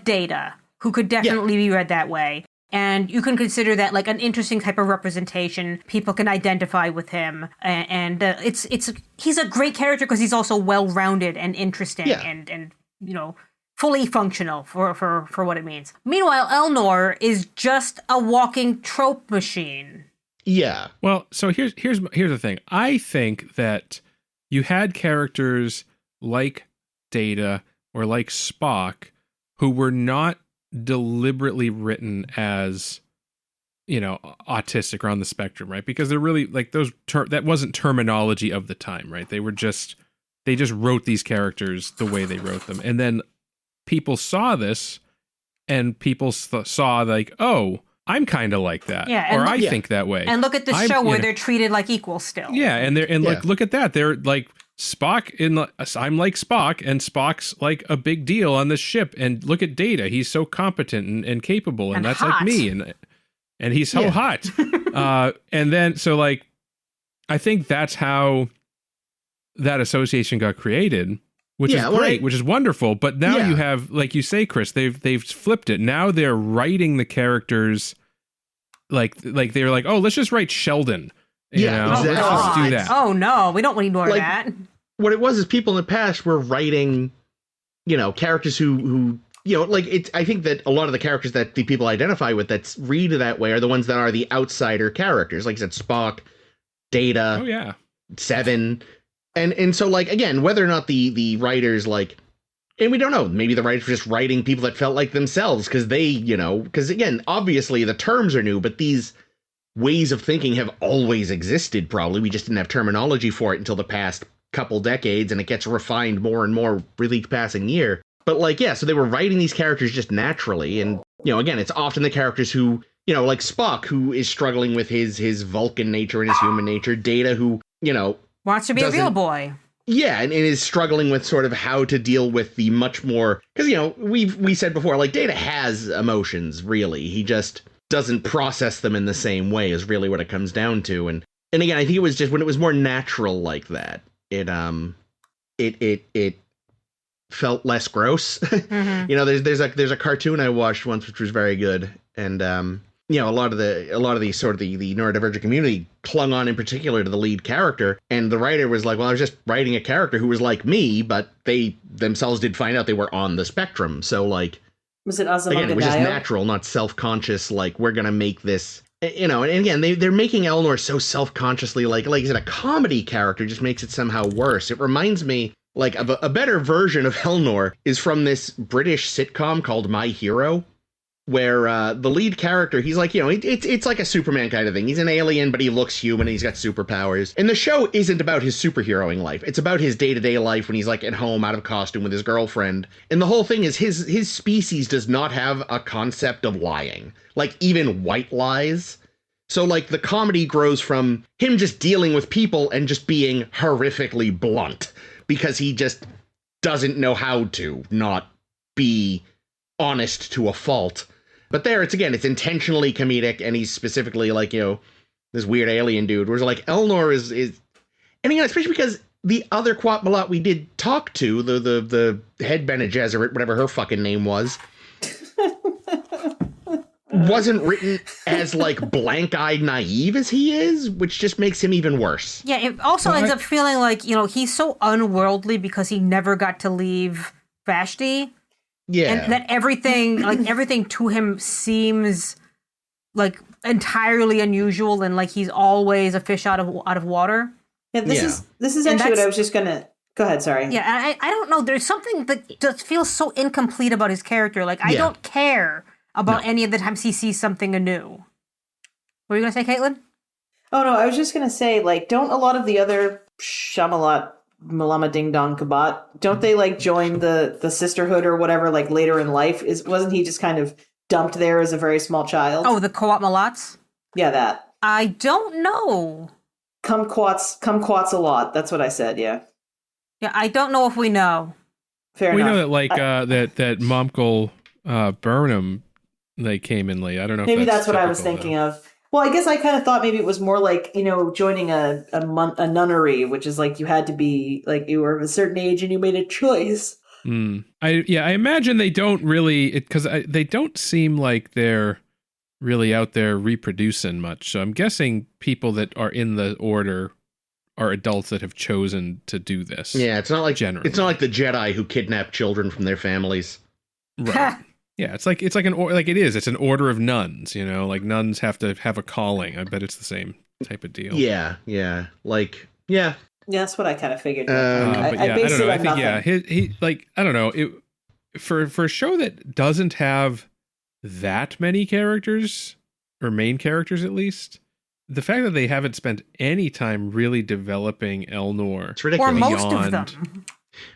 Data, who could definitely be read that way. And you can consider that, like, an interesting type of representation. People can identify with him, and he's a great character because he's also well-rounded and interesting, and you know, fully functional for what it means. Meanwhile, Elnor is just a walking trope machine. Yeah. Well, so here's the thing. I think that you had characters like Data or like Spock who were not deliberately written as, autistic or on the spectrum, right? Because they're really like that wasn't terminology of the time, right? They just wrote these characters the way they wrote them. And then people saw this and people saw like, oh, I'm kind of like that. Yeah, or I think that way. And look at the show where they're treated like equals still. Yeah. Like, look at that. They're like Spock I'm like Spock, and Spock's like a big deal on this ship. And look at Data. He's so competent and capable. And that's hot. Like me. And he's so hot. And then, so like, I think that's how that association got created, which is great, which is wonderful. But now you have, like you say, Chris, they've flipped it. Now they're writing the characters like they're like, oh, let's just write Sheldon. Exactly. Let's just do that. Oh no, we don't need more of that. What it was is people in the past were writing, characters who I think that a lot of the characters that the people identify with that read that way are the ones that are the outsider characters. Like I said, Spock, Data. Oh yeah. Seven. And so, like, again, whether or not the writers, like, and we don't know, maybe the writers were just writing people that felt like themselves because they, because, again, obviously the terms are new, but these ways of thinking have always existed, probably. We just didn't have terminology for it until the past couple decades, and it gets refined more and more with each passing year. But, like, so they were writing these characters just naturally, and, again, it's often the characters who, like Spock, who is struggling with his Vulcan nature and his human nature, Data, who, wants to be a real boy. Yeah, and is struggling with sort of how to deal with the much more... Because, we said before, like, Data has emotions, really. He just doesn't process them in the same way is really what it comes down to. And again, I think it was just when it was more natural like that, it felt less gross. Mm-hmm. There's a cartoon I watched once, which was very good. And, a lot of the sort of the neurodivergent community clung on in particular to the lead character, and the writer was like, well, I was just writing a character who was like me, but they themselves did find out they were on the spectrum. So, like, was it Azuma again, it was just natural, not self-conscious, like, we're gonna make this, and again, they're making Elnor so self-consciously, like I said, a comedy character just makes it somehow worse. It reminds me, like, of a better version of Elnor is from this British sitcom called My Hero, where the lead character, he's like, it's like a Superman kind of thing. He's an alien, but he looks human, and he's got superpowers. And the show isn't about his superheroing life. It's about his day-to-day life when he's, like, at home, out of costume with his girlfriend. And the whole thing is his species does not have a concept of lying. Like, even white lies. So, like, the comedy grows from him just dealing with people and just being horrifically blunt. Because he just doesn't know how to not be honest to a fault. But there, it's intentionally comedic, and he's specifically like, this weird alien dude. Whereas, like, Elnor is, and again, especially because the other Quat Malat we did talk to, the head Bene Gesserit, whatever her fucking name was, wasn't written as, like, blank-eyed naive as he is, which just makes him even worse. Yeah, it also ends up feeling like, he's so unworldly because he never got to leave Vashti. Yeah. And that everything to him seems like entirely unusual, and like he's always a fish out of water. Yeah, this is actually what I was just gonna go ahead, sorry. Yeah, I don't know. There's something that just feels so incomplete about his character. Like, I don't care about any of the times he sees something anew. What were you gonna say, Caitlin? Oh no, I was just gonna say, like, don't a lot of the other Shamalat Malama Ding Dong Kabat, don't they, like, join the sisterhood or whatever, like, later in life? Wasn't he just kind of dumped there as a very small child? Oh, the Quat Malats? Yeah, that. I don't know. Kumquats a lot. That's what I said, yeah. Yeah, I don't know if we know. Fair enough. We know that, like, that Momkel Burnham, they came in late. I don't know maybe if that's what I was thinking of. Well, I guess I kind of thought maybe it was more like, joining a nunnery, which is like you had to be, like, you were of a certain age and you made a choice. I imagine they don't really, because they don't seem like they're really out there reproducing much. So I'm guessing people that are in the order are adults that have chosen to do this. Yeah, it's not like generally. It's not like the Jedi who kidnap children from their families. Right. Yeah, it's like it's an order of nuns, like nuns have to have a calling. I bet it's the same type of deal. Yeah. Like, yeah. Yeah, that's what I kind of figured. I don't know. I think, he like, I don't know. for a show that doesn't have that many characters, or main characters at least, the fact that they haven't spent any time really developing Elnor. It's ridiculous. Or most of them.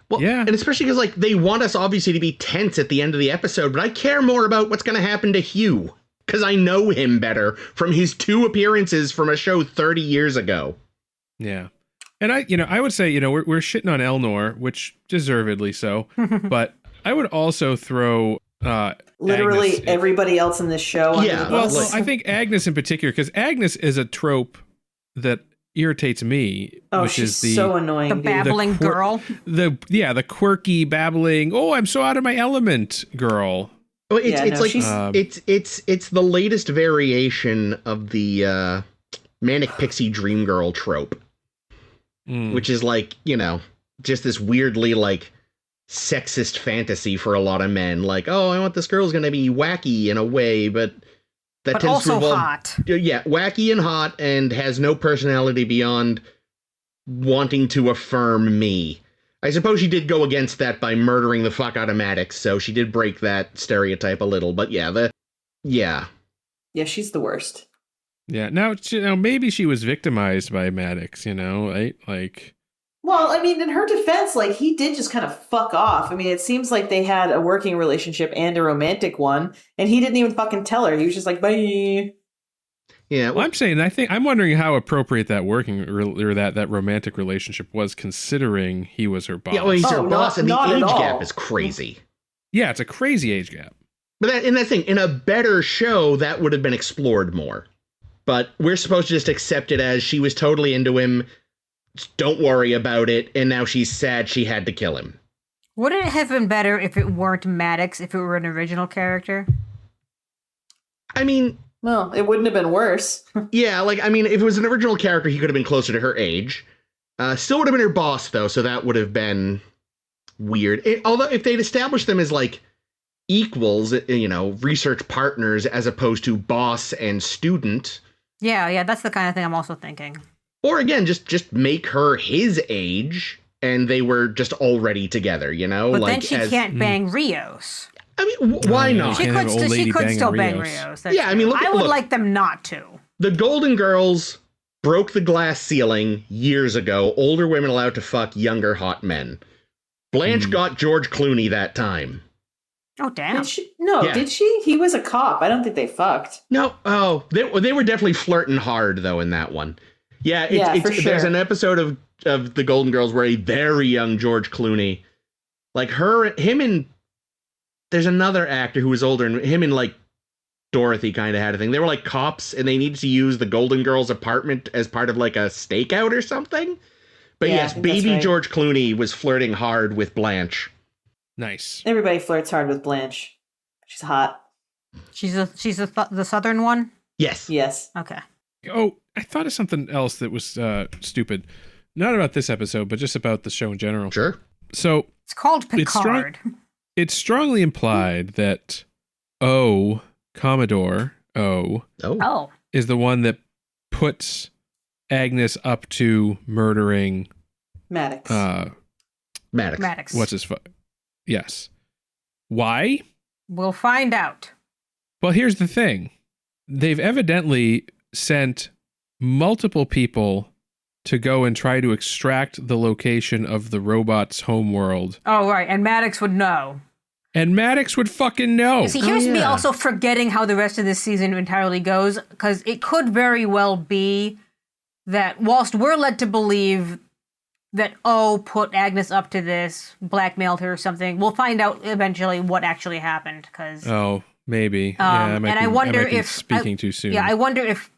Well, yeah. And especially because, like, they want us obviously to be tense at the end of the episode, but I care more about what's going to happen to Hugh, because I know him better from his 2 appearances from a show 30 years ago. Yeah. And I would say, we're shitting on Elnor, which deservedly so, but I would also throw literally Agnes everybody else in this show. Yeah, well, I think Agnes in particular, because Agnes is a trope that irritates me. Oh, which she's is so annoying. The dude. babbling girl. The quirky babbling. Oh, I'm so out of my element, girl. Oh, it's the latest variation of the manic pixie dream girl trope, which is like, just this weirdly like sexist fantasy for a lot of men. Like, oh, I want this girl's going to be wacky in a way, but that tends also to involve, hot. Yeah, wacky and hot, and has no personality beyond wanting to affirm me. I suppose she did go against that by murdering the fuck out of Maddox, so she did break that stereotype a little. But yeah, Yeah, she's the worst. Yeah. Now maybe she was victimized by Maddox, right? Like. Well, I mean, in her defense, like, he did just kind of fuck off. I mean, it seems like they had a working relationship and a romantic one, and he didn't even fucking tell her. He was just like, bye. Yeah. Well, I'm wondering how appropriate that working or that romantic relationship was, considering he was her boss. Yeah, well, he's her boss, and the age all. gap is crazy. Yeah, it's a crazy age gap. But that thing, in a better show, that would have been explored more. But we're supposed to just accept it as she was totally into him. Don't worry about it, and now she's sad she had to kill him. Would it have been better if it weren't Maddox, if it were an original character? I mean... Well, it wouldn't have been worse. Yeah, like, I mean, if it was an original character, he could have been closer to her age. Still would have been her boss, though, so that would have been weird. Although, if they'd established them as, like, equals, research partners, as opposed to boss and student... Yeah, that's the kind of thing I'm also thinking. Or again, just make her his age, and they were just already together, But then she can't bang Rios. I mean, why not? She could still bang Rios. Yeah, I mean, I would like them not to. The Golden Girls broke the glass ceiling years ago. Older women allowed to fuck younger hot men. Blanche got George Clooney that time. Oh, damn. Did she? No, yeah. Did she? He was a cop. I don't think they fucked. No. Oh, they were definitely flirting hard, though, in that one. Yeah, for sure. There's an episode of The Golden Girls where a very young George Clooney, like him and there's another actor who was older, and him and like Dorothy kind of had a thing. They were like cops, and they needed to use the Golden Girls' apartment as part of like a stakeout or something. But yeah, yes, baby right. George Clooney was flirting hard with Blanche. Nice. Everybody flirts hard with Blanche. She's hot. She's the southern one? Yes. Yes. Okay. Oh, I thought of something else that was stupid. Not about this episode, but just about the show in general. Sure. So it's called Picard. It's strongly implied that Commodore O is the one that puts Agnes up to murdering Maddox. Maddox. What's his Yes. Why? We'll find out. Well, here's the thing. They've evidently sent multiple people to go and try to extract the location of the robot's homeworld. Oh, right. And Maddox would know. And Maddox would fucking know. See, here's me also forgetting how the rest of this season entirely goes, because it could very well be that whilst we're led to believe that put Agnes up to this, blackmailed her or something, we'll find out eventually what actually happened. Maybe. And I wonder if speaking too soon. Yeah, I wonder if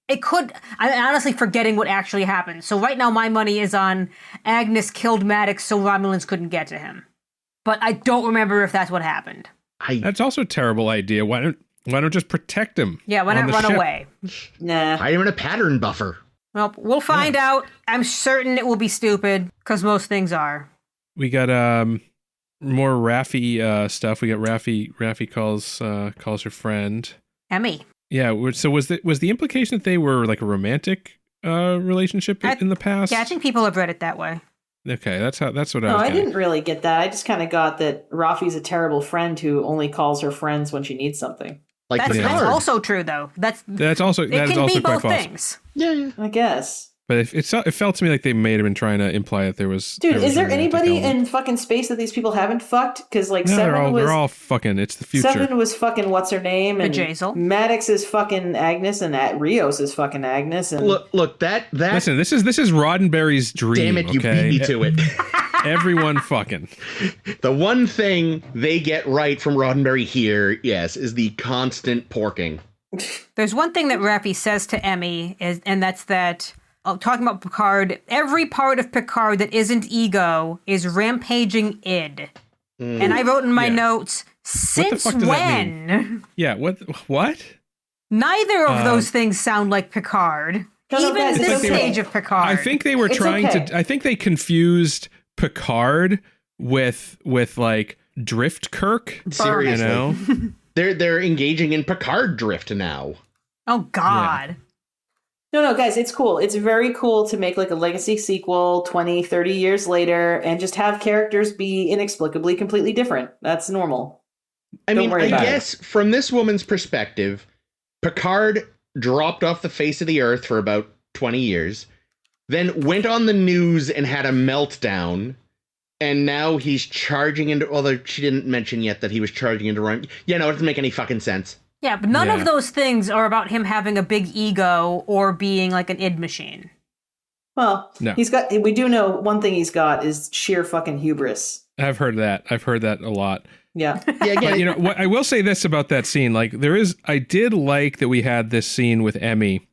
it could. I'm honestly forgetting what actually happened. So right now, my money is on Agnes killed Maddox so Romulans couldn't get to him. But I don't remember if that's what happened. That's also a terrible idea. Why don't just protect him? Yeah, why not run away? Nah. Hide him in a pattern buffer. Well, we'll find out. I'm certain it will be stupid, because most things are. We got more Raffi stuff. We got Raffi calls her friend Emmy. Yeah. So was the implication that they were like a romantic relationship in the past? Yeah, I think people have read it that way. Okay, that's what I was No, I getting. didn't really get that. I just kind of got that Rafi's a terrible friend who only calls her friends when she needs something. Like That's Picard. also true, though. That's also It can also be quite both possible. things. Yeah. I guess. But it felt to me like they may have been trying to imply that there was. Dude, there was is there a romantic anybody element. in fucking space that these people haven't fucked? Because like No, Seven they're all fucking. It's the future. Seven was fucking what's her name, and Vajazel. Maddox is fucking Agnes, and Rios is fucking Agnes. And Look, that. Listen, this is Roddenberry's dream. Damn it, you okay? beat me to it. Everyone fucking. The one thing they get right from Roddenberry here, yes, is the constant porking. There's one thing that Raffi says to Emmy, and that's that, talking about Picard, every part of Picard that isn't ego is rampaging id. And I wrote in my notes, since fuck does that when? Yeah, what? Neither of those things sound like Picard. No, Even guys, at it's this okay. stage of Picard. I think they were It's trying okay. to. I think they confused Picard with like Drift Kirk. Seriously. You know? They're engaging in Picard drift now. Oh, God. No, guys, it's cool. It's very cool to make like a legacy sequel 20, 30 years later and just have characters be inexplicably completely different. That's normal. I Don't mean, worry I about guess from this woman's perspective, Picard dropped off the face of the Earth for about 20 years, then went on the news and had a meltdown, and now he's charging into... Although she didn't mention yet that he was charging into run. Yeah, no, it doesn't make any fucking sense. Yeah, but none Yeah. of those things are about him having a big ego or being like an id machine. Well, No. we do know one thing he's got is sheer fucking hubris. I've heard that. I've heard that a lot. Yeah. Yeah, again, But you know what? I will say this about that scene. Like I did like that we had this scene with Emmy,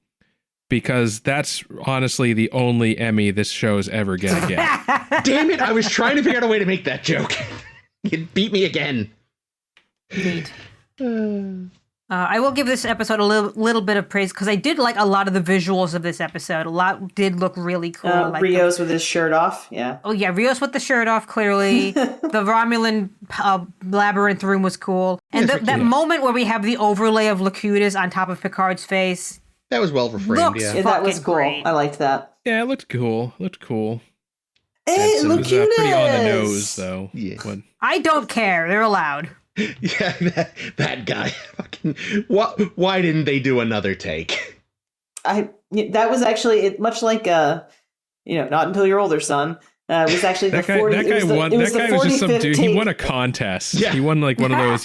because that's honestly the only Emmy this show's ever gonna get. damn it, I was trying to figure out a way to make that joke. It beat me again. Neat. I will give this episode a little bit of praise because I did like a lot of the visuals of this episode. A lot did look really cool. Like Rios with his shirt off. Yeah. Oh yeah, Rios with the shirt off, clearly. The Romulan labyrinth room was cool. And that moment where we have the overlay of Locutus on top of Picard's face. That was well reframed, Looks yeah. Yeah, that was fucking cool. great. I liked that. Yeah, it looked cool. Hey, It was Locutus! pretty on the nose, though. Yeah. I don't care. They're allowed. Yeah, that guy. Fucking. Why didn't they do another take? That was actually much like not until you're older, son. It was actually That the guy, 40. that guy won. It was That the guy was just some 45th dude. He take. won a contest. Yeah. He won like one of those,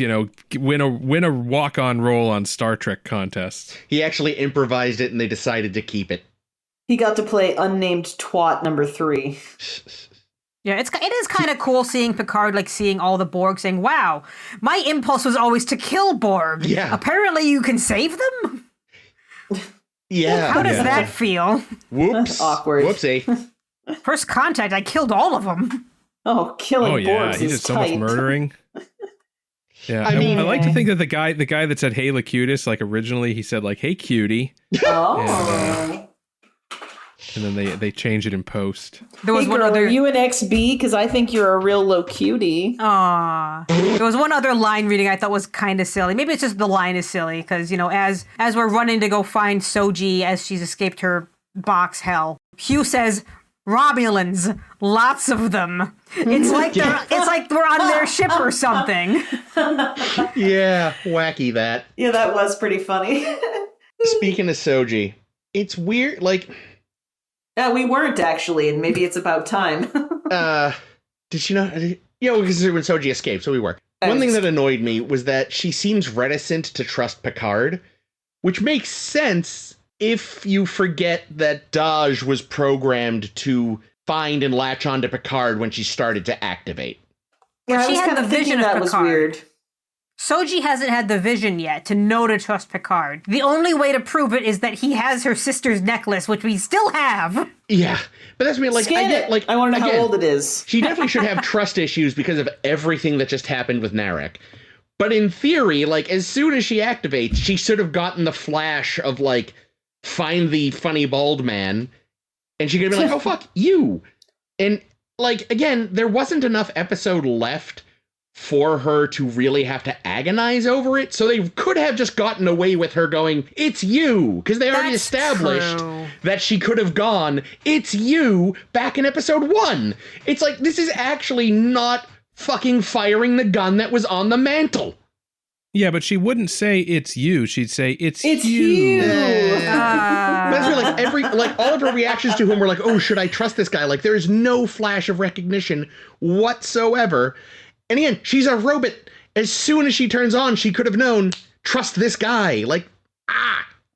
win a walk-on role on Star Trek contests. He actually improvised it, and they decided to keep it. He got to play unnamed twat number 3. Yeah, it is kind of cool seeing Picard, like seeing all the Borg saying, wow, my impulse was always to kill Borg. Yeah. Apparently you can save them? Yeah. How does Yeah. that feel? Whoops. Awkward. Whoopsie. First contact, I killed all of them. Oh, killing Oh yeah, Borgs he is did so tight. much murdering. Yeah, I mean- I like to think that the guy that said "Hey Locutus," like originally he said like "Hey cutie," Oh. and then they changed it in post. There was Hey one girl, other. are you an XB? Because I think you're a real low cutie. Aww. There was one other line reading I thought was kind of silly. Maybe it's just the line is silly because as we're running to go find Soji as she's escaped her box hell, Hugh says, "Romulans, lots of them." It's like we're on their ship or something. Yeah, wacky that. Yeah, that was pretty funny. Speaking of Soji, it's weird, like, We weren't actually, and maybe it's about time. did she not? Because when Soji escaped, so we were. One thing that annoyed me was that she seems reticent to trust Picard, which makes sense if you forget that Daj was programmed to find and latch onto Picard when she started to activate. Yeah, I she was had kind the of thinking vision of that was Picard. weird. Soji hasn't had the vision yet to know to trust Picard. The only way to prove it is that he has her sister's necklace, which we still have. Yeah, but that's me. Like, Scan I get, it. like, I want to know again, how old it is. She definitely should have trust issues because of everything that just happened with Narek. But in theory, like, as soon as she activates, she should have gotten the flash of, like, find the funny bald man, and she could be like, oh, fuck, you. And, like, again, there wasn't enough episode left for her to really have to agonize over it. So they could have just gotten away with her going, it's you, because they already established that she could have gone, it's you, back in episode 1. It's like, this is actually not fucking firing the gun that was on the mantle. Yeah, but she wouldn't say it's you. She'd say it's It's you. That's really all of her reactions to him were like, oh, should I trust this guy? Like, there is no flash of recognition whatsoever. And again, she's a robot. As soon as she turns on, she could have known, trust this guy. Like,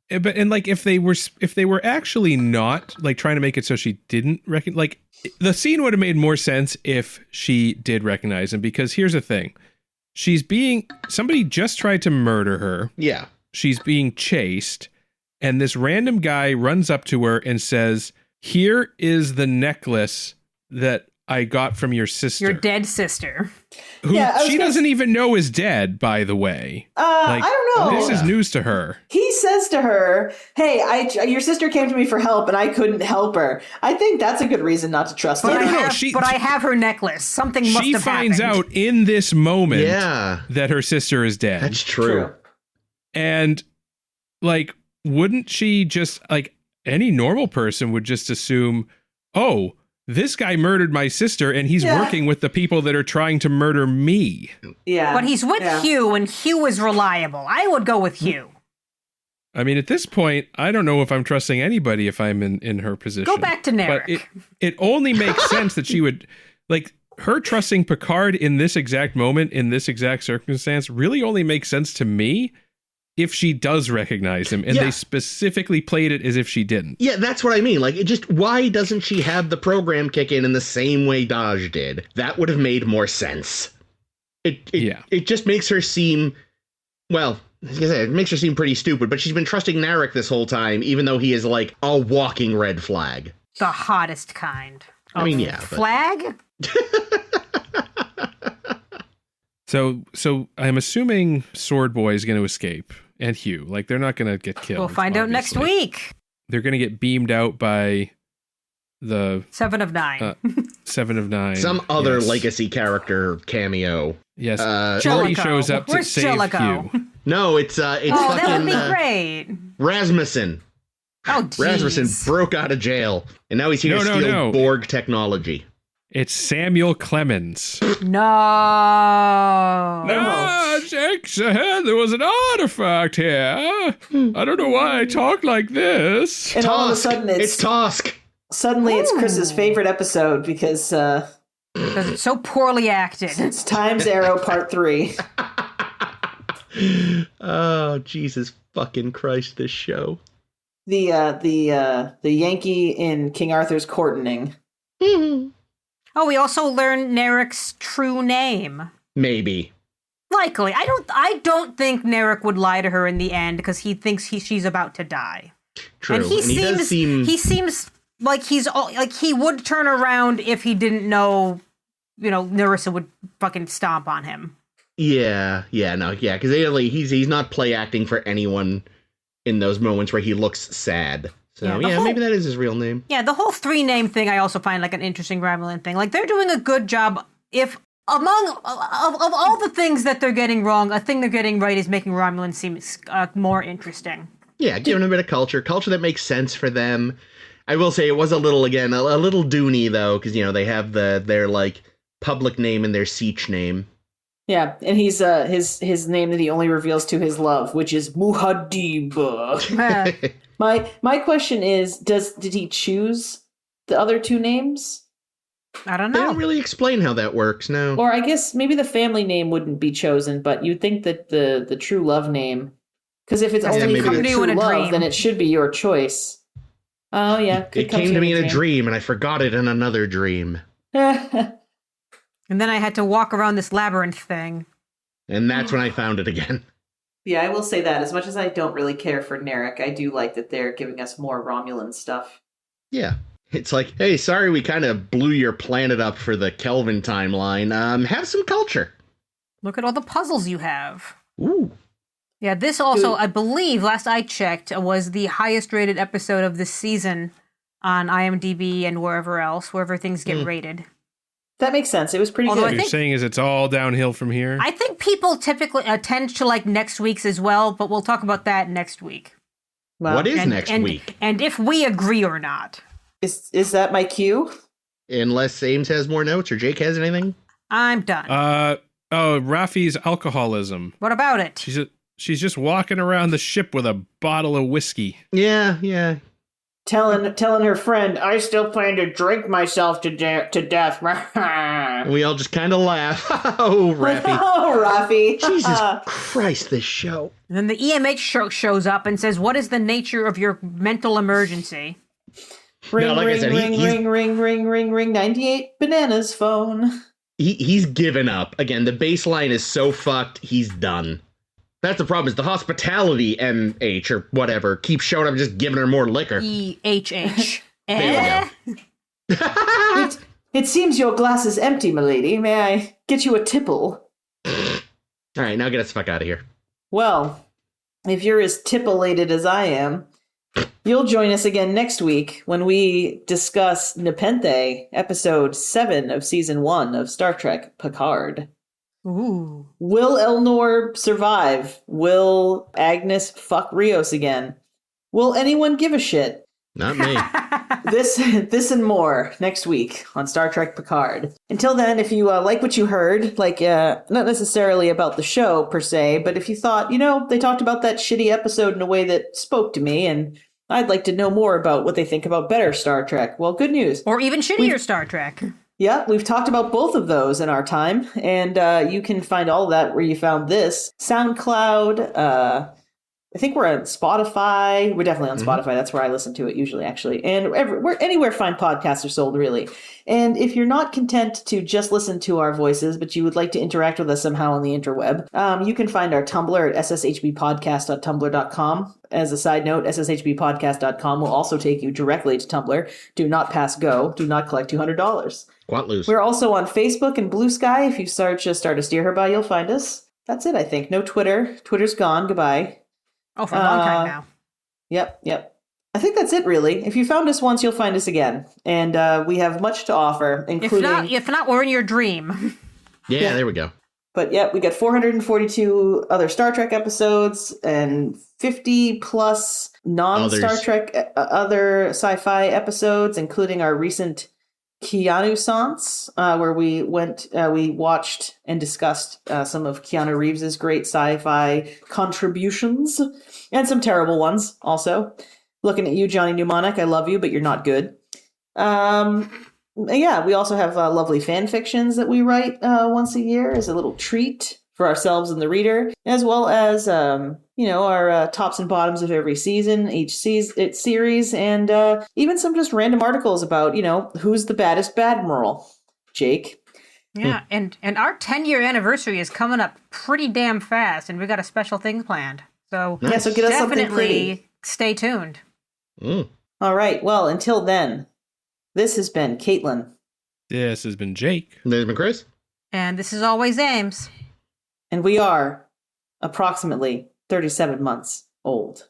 But if they were actually not like trying to make it so she didn't recognize, like the scene would have made more sense if she did recognize him, because here's the thing. Somebody just tried to murder her. Yeah. She's being chased, and this random guy runs up to her and says, here is the necklace that I got from your sister. Your dead sister. Who she doesn't even know is dead, by the way. I don't know. This is news to her. He says to her, hey, your sister came to me for help and I couldn't help her. I think that's a good reason not to trust her. But I have her necklace. Something must have happened. She finds out in this moment that her sister is dead. That's true. And, like, wouldn't she just, like, any normal person would just assume, oh, this guy murdered my sister, and he's working with the people that are trying to murder me. Yeah. But he's with Hugh, and Hugh is reliable. I would go with Hugh. I mean, at this point, I don't know if I'm trusting anybody if I'm in her position. Go back to Narek. But it only makes sense that she would, like, her trusting Picard in this exact moment, in this exact circumstance, really only makes sense to me if she does recognize him, and they specifically played it as if she didn't. Yeah, that's what I mean. Like, why doesn't she have the program kick in the same way Daj did? That would have made more sense. It just makes her seem, well, as I said, it makes her seem pretty stupid, but she's been trusting Narek this whole time, even though he is like a walking red flag. The hottest kind. I mean, yeah. Flag? So I'm assuming Sword Boy is going to escape. And Hugh, like, they're not going to get killed. We'll find out next week. They're going to get beamed out by the 7 of 9. 7 of 9. Some other legacy character cameo. Yes, Geordi shows up to save Jellicoe? Hugh. No, it's fucking that would be great. Rasmussen. Oh, geez. Rasmussen broke out of jail, and now he's here to steal Borg technology. It's Samuel Clemens. No, Jake's ahead. There was an artifact here. I don't know why I talk like this. And all of a sudden it's Tosk. Suddenly it's Chris's favorite episode because it's so poorly acted. It's Time's Arrow Part 3. Oh, Jesus fucking Christ, this show. The Yankee in King Arthur's courting. Oh, we also learned Narek's true name. Maybe. Likely. I don't think Narek would lie to her in the end because he thinks she's about to die. True. And he seems like he would turn around if he didn't know, Narissa would fucking stomp on him. Because he's not play acting for anyone in those moments where he looks sad. So, maybe that is his real name. Yeah, the whole 3-name thing I also find like an interesting Romulan thing. Like, they're doing a good job if among of all the things that they're getting wrong, a thing they're getting right is making Romulan seem more interesting. Yeah, giving them a bit of culture that makes sense for them. I will say it was a little Dooney, though, because, they have their, like, public name and their Siege name. Yeah, and he's his name that he only reveals to his love, which is Muad'Dib. My question is, did he choose the other 2 names? I don't know. They don't really explain how that works, no. Or I guess maybe the family name wouldn't be chosen, but you'd think that the true love name, because if it's only your true love, then it should be your choice. Oh yeah, it came to me in a dream, and I forgot it in another dream. And then I had to walk around this labyrinth thing. And that's when I found it again. Yeah, I will say that. As much as I don't really care for Narek, I do like that they're giving us more Romulan stuff. Yeah. It's like, hey, sorry we kind of blew your planet up for the Kelvin timeline. Have some culture. Look at all the puzzles you have. Ooh. Yeah, this also, I believe, last I checked, was the highest rated episode of this season on IMDb and wherever things get rated. That makes sense. It was pretty Although good. What you're saying is it's all downhill from here? I think people typically tend to like next week's as well, but we'll talk about that next week. Wow. What is next week? And if we agree or not. Is that my cue? Unless Ames has more notes or Jake has anything. I'm done. Rafi's alcoholism. What about it? She's just walking around the ship with a bottle of whiskey. Yeah. Telling her friend, I still plan to drink myself to death. We all just kind of laugh. Oh, Rafi. Oh, Rafi. Jesus Christ, this show. And then the EMH shows up and says, what is the nature of your mental emergency? Ring, No, like I ring, said, ring, 98 bananas phone. He's given up. Again, the baseline is so fucked, he's done. That's the problem, is the hospitality MH or whatever keeps showing up just giving her more liquor. EHH. There we go. It seems your glass is empty, milady. May I get you a tipple? All right, now get us the fuck out of here. Well, if you're as tippolated as I am, you'll join us again next week when we discuss Nepenthe, episode 7 of season 1 of Star Trek Picard. Ooh. Will Elnor survive? Will Agnes fuck Rios again? Will anyone give a shit? Not me. This and more next week on Star Trek Picard. Until then, if you like what you heard, not necessarily about the show per se, but if you thought, they talked about that shitty episode in a way that spoke to me, and I'd like to know more about what they think about better Star Trek. Well, good news. Or even shittier Star Trek. Yeah, we've talked about both of those in our time, and you can find all of that where you found this. SoundCloud, I think we're on Spotify. We're definitely on Spotify. That's where I listen to it usually, actually. And anywhere fine podcasts are sold, really. And if you're not content to just listen to our voices, but you would like to interact with us somehow on the interweb, you can find our Tumblr at sshbpodcast.tumblr.com. As a side note, sshbpodcast.com will also take you directly to Tumblr. Do not pass go. Do not collect $200. Quite loose. We're also on Facebook and Blue Sky. If you search Start a Steer Her By, you'll find us. That's it, I think. No Twitter. Twitter's gone. Goodbye. Oh, for a long time now. Yep. I think that's it, really. If you found us once, you'll find us again. And we have much to offer, including... If not, we're in your dream. Yeah, there we go. But yeah, we got 442 other Star Trek episodes and 50 plus non-Star Trek other sci-fi episodes, including our recent Keanu-sance, where we watched and discussed some of Keanu Reeves's great sci-fi contributions, and some terrible ones also. Looking at you, Johnny Mnemonic, I love you, but you're not good. Yeah, we also have lovely fan fictions that we write once a year as a little treat for ourselves and the reader, as well as our tops and bottoms of every season, each series, and even some just random articles about who's the baddest Badmiral. Jake. Yeah, and our 10-year anniversary is coming up pretty damn fast, and we got a special thing planned. So yeah, so get us something pretty. Definitely stay tuned. All right. Well, until then, this has been Caitlin. This has been Jake. This has been Chris. And this is always Ames. And we are approximately 37 months old.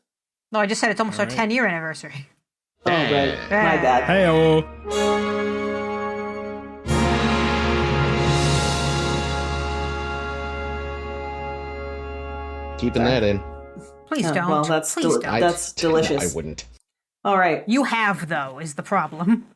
No, I just said it's almost our 10-year anniversary. Oh, right. My bad. Hey-o. Keeping that in. Please don't. Well, that's Please don't. That's delicious. I wouldn't. All right. You have, though, is the problem.